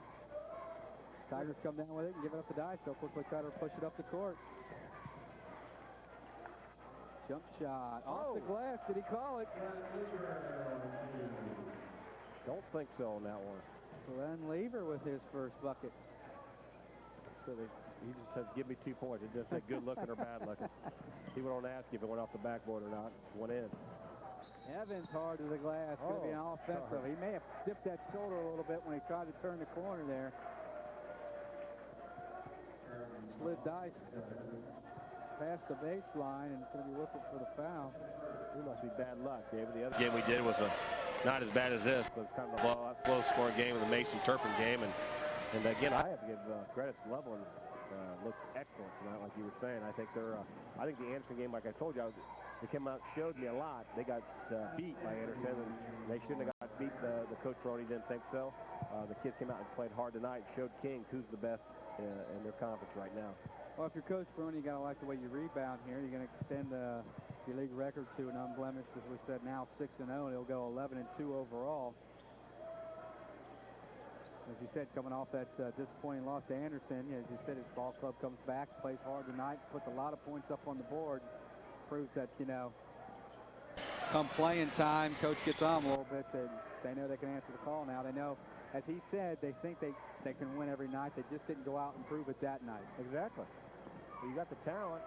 Tigers come down with it and give it up to Dice. They'll quickly try to push it up the court. Jump shot. Off the glass. Did he call it? Don't think so on that one. Glenn Lever with his first bucket. So they he just says, give me 2 points. It just said good looking or bad looking. He went on to ask you if it went off the backboard or not. It went in. Evans hard to the glass. Going to be an offensive. He may have dipped that shoulder a little bit when he tried to turn the corner there. Slid dice past the baseline, and it's going to be whistled for the foul. It must be bad luck, David. The other game we did was not as bad as this, but kind of a low-scoring game in the Mason-Turpin game. And again, I have to give credit to Loveland. Looks excellent tonight, like you were saying. I think I think the Anderson game, like I told you, they came out and showed me a lot. They got beat by Anderson, and they shouldn't have got beat. The coach Brony didn't think so. The kids came out and played hard tonight, showed Kings who's the best in their conference right now. Well, if you're Coach Brony, you got to like the way you rebound here. You're going to extend your league record to an unblemished, as we said, now 6-0, and he'll go 11-2 overall. As you said, coming off that disappointing loss to Anderson, as you said, his ball club comes back, plays hard tonight, puts a lot of points up on the board, proves that, you know, come playing time, coach gets on a little bit. They know they can answer the call now. They know, as he said, they think they can win every night. They just didn't go out and prove it that night. Exactly. Well, you got the talent,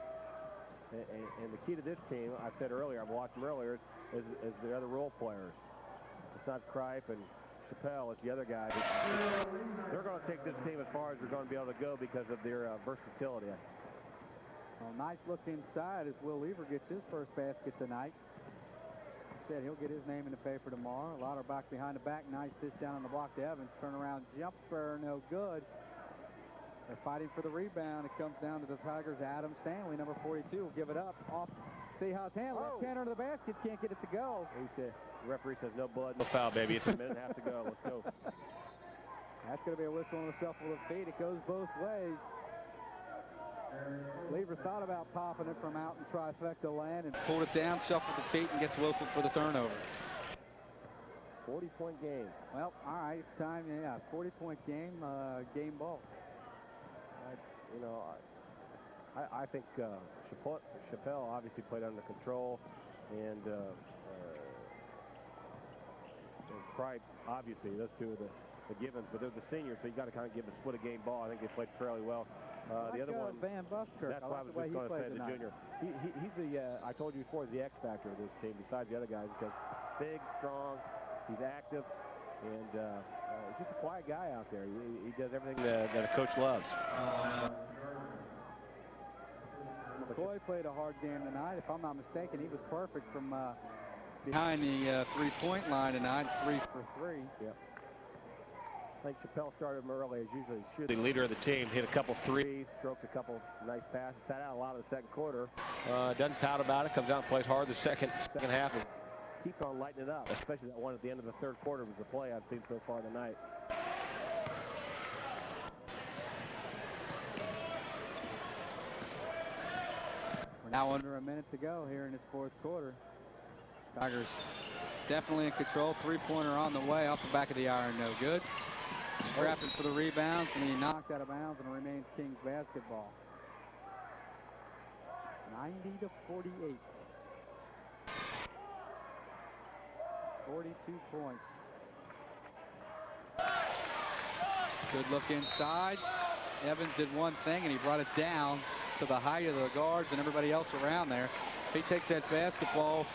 and the key to this team, I said earlier, I've watched them earlier, is the other role players. It's not Kripe and Chappelle, it's the other guys. They're going to take this team as far as they're going to be able to go because of their versatility. Well, nice look inside as Will Lever gets his first basket tonight. He said he'll get his name in the paper tomorrow. Lauterbach behind the back. Nice dish down on the block to Evans. Turnaround jumper, no good. They're fighting for the rebound. It comes down to the Tigers. Adam Stanley, number 42, will give it up. Off. See how it's handled. Left hand under the basket. Can't get it to go. He said, the referee says no blood, no foul, baby. It's a minute and a half to go. Let's go. That's going to be a whistle and a shuffle of feet. It goes both ways. Lever thought about popping it from out in trifecta land and pulled it down, shuffled the feet, and gets whistled for the turnover. 40-point game. Well, all right, it's time. Yeah, 40-point game, game ball. You know, I think Chappelle obviously played under control, and Kripe, obviously, those two are the givens, but they're the seniors, so you got to kind of give a split a game ball. I think they played fairly well. The other one, Van Buskirk. That's why I was just going to say the junior. He's the, I told you before, the X factor of this team besides the other guys, because big, strong, he's active, and he's just a quiet guy out there. He does everything that a coach loves. McCoy played a hard game tonight. If I'm not mistaken, he was perfect from behind the three-point line tonight, 3 for 3. Yep. I think Chappelle started him early, as usually he should. The leader of the team hit a couple threes, stroked a couple nice passes, sat out a lot of the second quarter. Doesn't pout about it, comes out and plays hard the second half, and keeps on lighting it up, especially that one at the end of the third quarter was the play I've seen so far tonight. We're now under a minute to go here in this fourth quarter. Tigers definitely in control. Three-pointer on the way, off the back of the iron, no good. Scrapping for the rebounds, and he knocked out of bounds, and remains Kings basketball. 90-48. 42 points. Good look inside. Evans did one thing, and he brought it down to the height of the guards and everybody else around there. If he takes that basketball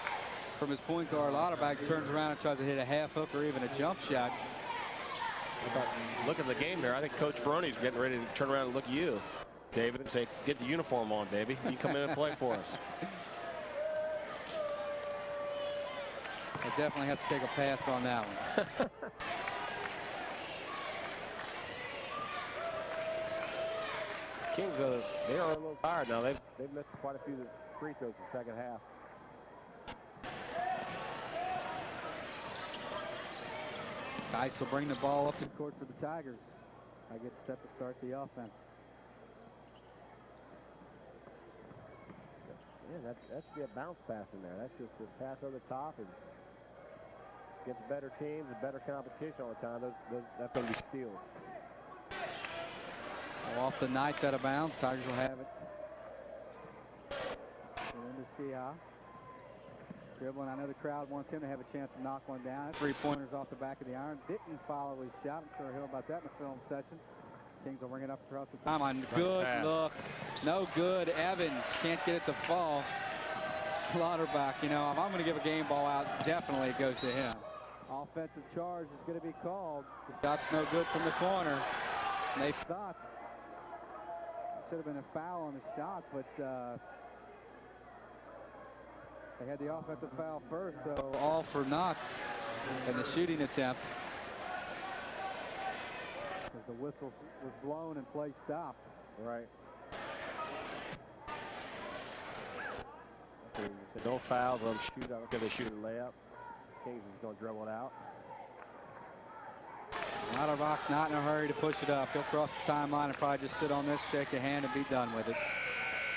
from his point guard, Lauterbach turns around and tries to hit a half hook or even a jump shot. Look at the game there. I think Coach Ferroni's getting ready to turn around and look at you, David, and say, get the uniform on, baby. You come in and play for us. I definitely have to take a pass on that one. Kings, they are a little tired now. They've missed quite a few free throws in the second half. Dice will bring the ball up to the court for the Tigers. I get set to start the offense. Yeah, that's be a bounce pass in there. That's just a pass over the top and against better teams and better competition all the time. That's going to be steals. Off the Knights out of bounds. Tigers will have it. Into Skiha. Dribbling. I know the crowd wants him to have a chance to knock one down. Three-pointers off the back of the iron. Didn't follow his shot. I'm sure he'll hear about that in the film section. Kings will bring it up across the timeline. Good look. No good. Evans can't get it to fall. Lauterbach, you know, if I'm going to give a game ball out, definitely it goes to him. Offensive charge is going to be called. The shot's no good from the corner. They thought it should have been a foul on the shot, but they had the offensive foul first, so all for naught in the shooting attempt. As the whistle was blown and play stopped. Right. No fouls on shootout. Okay, they shoot a layup. Kings is going to dribble it out. Lauterbach not in a hurry to push it up. He'll cross the timeline and probably just sit on this, shake a hand, and be done with it.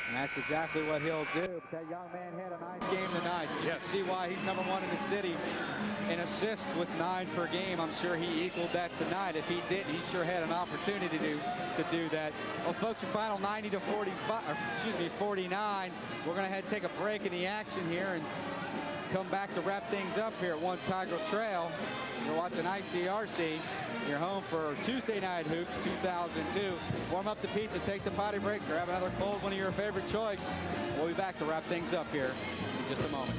And that's exactly what he'll do. But that young man had a nice game tonight. You can see why he's #1 in the city in assists with 9 per game. I'm sure he equaled that tonight. If he didn't, he sure had an opportunity to do that. Well, folks, the final 90 to 45, or excuse me, 49. We're going to take a break in the action here and come back to wrap things up here at One Tiger Trail. You're watching ICRC. You're home for Tuesday Night Hoops 2002. Warm up the pizza, take the potty break, grab another cold one of your favorite choice. We'll be back to wrap things up here in just a moment.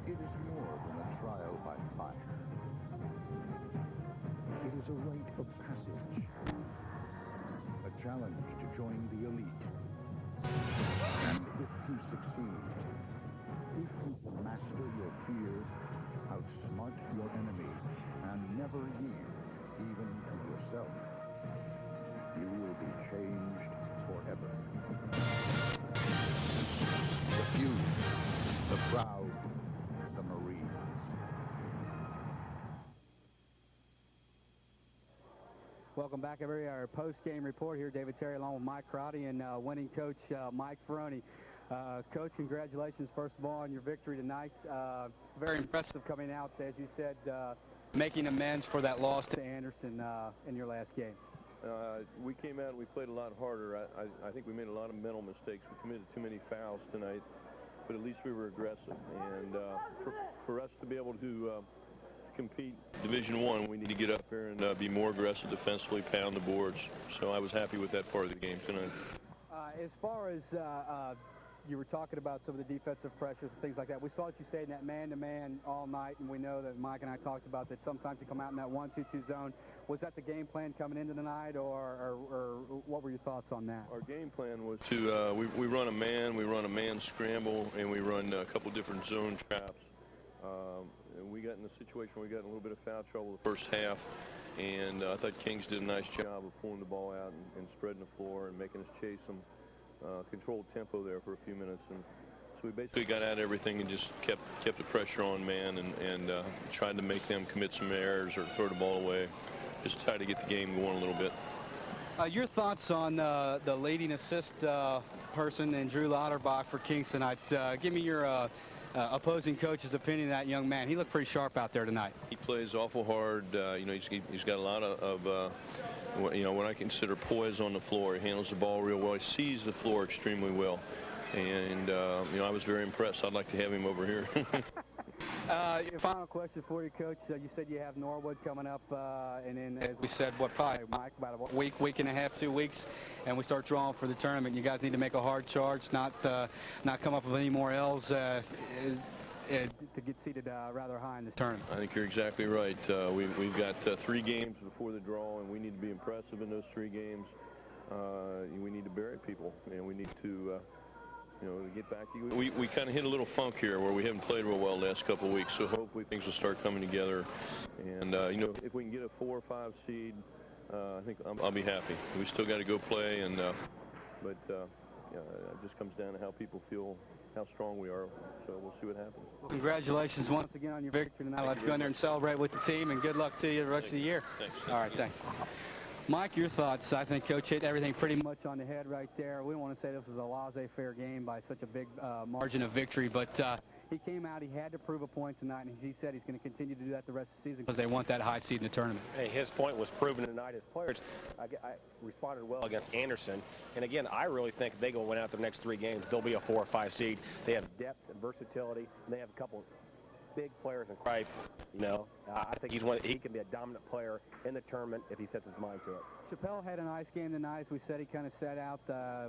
It is more than a trial by fire. It is a rite of passage, a challenge to join the elite. And if you succeed, if you can master your fears, outsmart your enemy, and never yield even to yourself, you will be changed forever. The few, the proud, the Marines. Welcome back, everybody. Our post-game report here. David Terry along with Mike Crotty and winning coach Mike Ferroni. Coach, congratulations, first of all, on your victory tonight. Very impressive coming out, as you said, making amends for that loss to Anderson in your last game. We came out and we played a lot harder. I think we made a lot of mental mistakes. We committed too many fouls tonight, but at least we were aggressive. And for us to be able to compete Division I, we need to get up there and be more aggressive defensively, pound the boards. So I was happy with that part of the game tonight. As far as you were talking about some of the defensive pressures and things like that, we saw that you stayed in that man-to-man all night, and we know that Mike and I talked about that sometimes you come out in that 1-2-2 zone. Was that the game plan coming into the night, or what were your thoughts on that? Our game plan was to we run a man scramble, and we run a couple different zone traps. And we got in a situation where we got in a little bit of foul trouble the first half, and I thought Kings did a nice job of pulling the ball out and spreading the floor and making us chase them. Controlled tempo there for a few minutes, and so we basically got at everything and just kept the pressure on man and tried to make them commit some errors or throw the ball away. Just try to get the game going a little bit. Your thoughts on the leading assist person and Drew Lauterbach for Kings tonight. Give me your opposing coach's opinion of that young man. He looked pretty sharp out there tonight. He plays awful hard. You know, he's got a lot of you know, what I consider poise on the floor. He handles the ball real well. He sees the floor extremely well. And, you know, I was very impressed. I'd like to have him over here. Final question for you, Coach. You said you have Norwood coming up, and then, as we said, probably, Mike, about a week and a half, 2 weeks, and we start drawing for the tournament. You guys need to make a hard charge, not come up with any more L's to get seated rather high in the tournament. I think you're exactly right. We've got 3 games before the draw, and we need to be impressive in those 3 games. We need to bury people, and we need to you know, get back. We kind of hit a little funk here where we haven't played real well the last couple of weeks, so hopefully things will start coming together. And, you know, if we can get a 4 or 5 seed, I think I'll be happy. We still got to go play, and but yeah, it just comes down to how people feel how strong we are. So we'll see what happens. Well, congratulations once again on your victory tonight. Thank Let's you go in there very and celebrate with the team, and good luck to you the rest of the year. Thanks. All right, thanks. Mike, your thoughts? I think Coach hit everything pretty much on the head right there. We don't want to say this was a laissez-faire game by such a big margin of victory, but he came out. He had to prove a point tonight, and he said he's going to continue to do that the rest of the season because they want that high seed in the tournament. Hey, his point was proven tonight. His players I responded well against Anderson. And again, I really think if they go win out the next 3 games, they'll be a 4 or 5 seed. They have depth and versatility, and they have a couple big players in Cripe. You know, I think he can be a dominant player in the tournament if he sets his mind to it. Chappelle had a nice game tonight. As we said, he kind of sat out.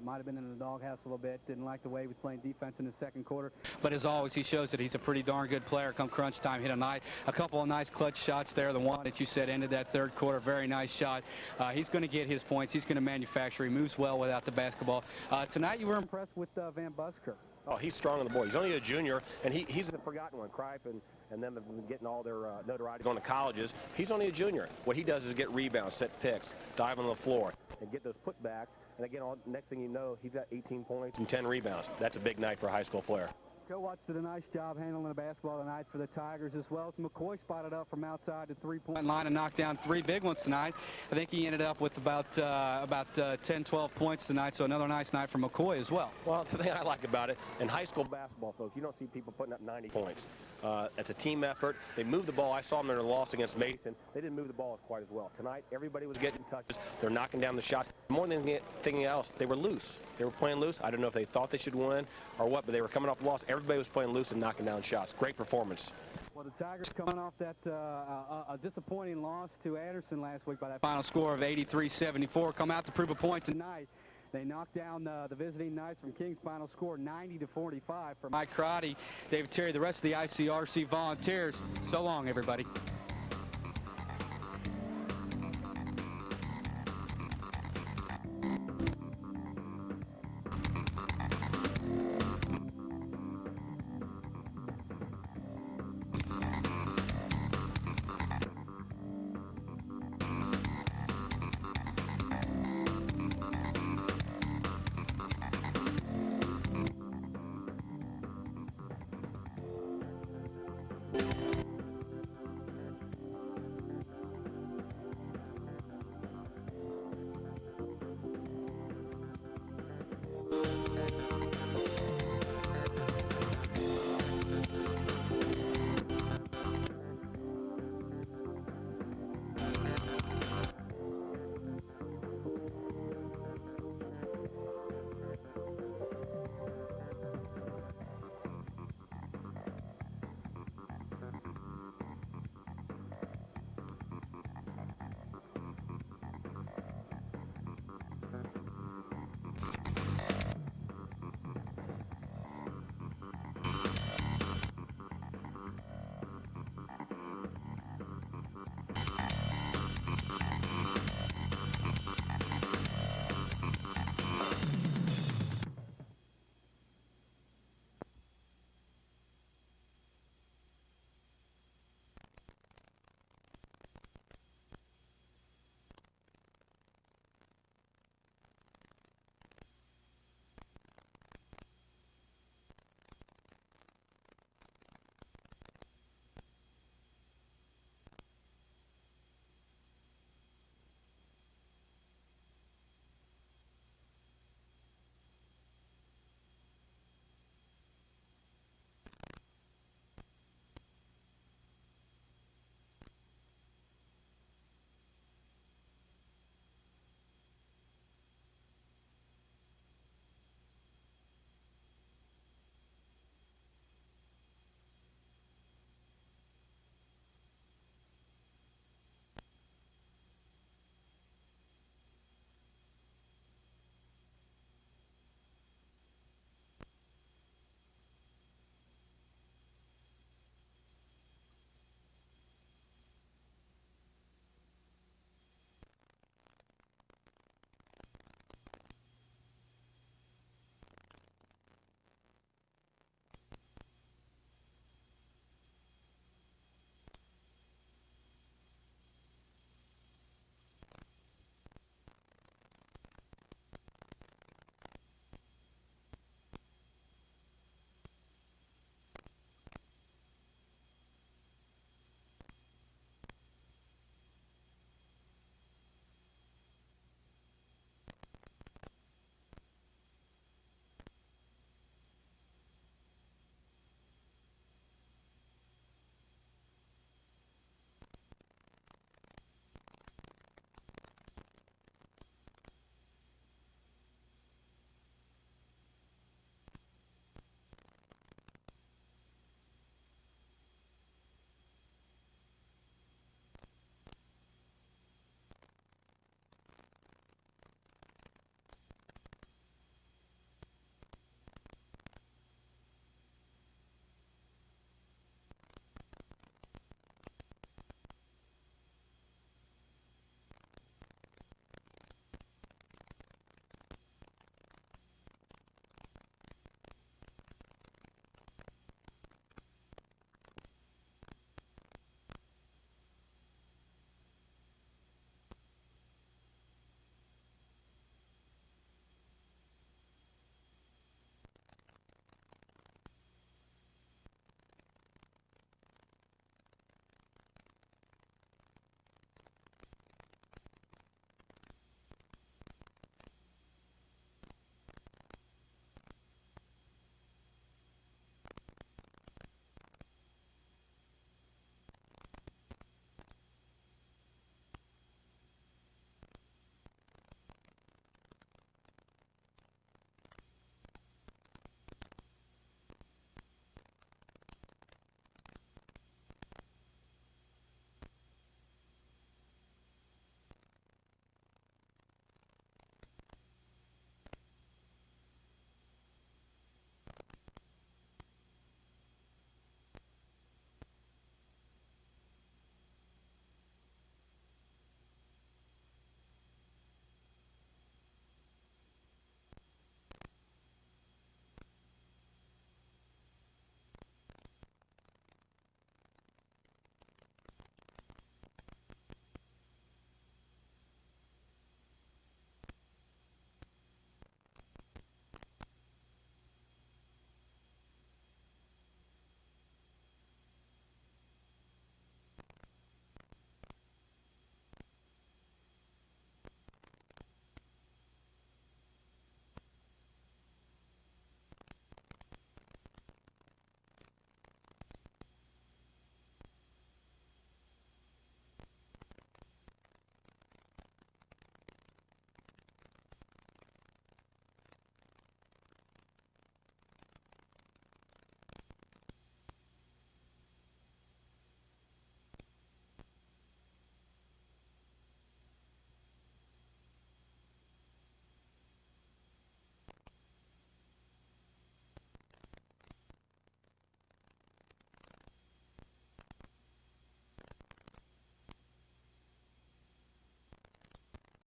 Might have been in the doghouse a little bit. Didn't like the way he was playing defense in the second quarter. But as always, he shows that he's a pretty darn good player come crunch time. Hit a couple of nice clutch shots there. The one that you said ended that third quarter. Very nice shot. He's going to get his points. He's going to manufacture. He moves well without the basketball. Tonight you were impressed with Van Busker. Oh, he's strong on the board. He's only a junior, and he's the forgotten one. Cripe and them have been getting all their notoriety going to colleges. He's only a junior. What he does is get rebounds, set picks, dive on the floor, and get those putbacks. And again, next thing you know, he's got 18 points and 10 rebounds. That's a big night for a high school player. Joe Watts did a nice job handling the basketball tonight for the Tigers, as well as McCoy spotted up from outside the three-point line and knocked down 3 big ones tonight. I think he ended up with about 10, 12 points tonight, so another nice night for McCoy as well. Well, the thing I like about it, in high school basketball, folks, you don't see people putting up 90 points. It's a team effort. They moved the ball. I saw them in a loss against Mason. They didn't move the ball quite as well. Tonight, everybody was getting touches. They're knocking down the shots. More than anything else, they were loose. They were playing loose. I don't know if they thought they should win or what, but they were coming off the loss. Everybody was playing loose and knocking down shots. Great performance. Well, the Tigers coming off that a disappointing loss to Anderson last week by that final score of 83-74. Come out to prove a point tonight. They knocked down the visiting Knights from King's final score 90-45. For Mike Crotty, David Terry, the rest of the ICRC Volunteers. So long, everybody.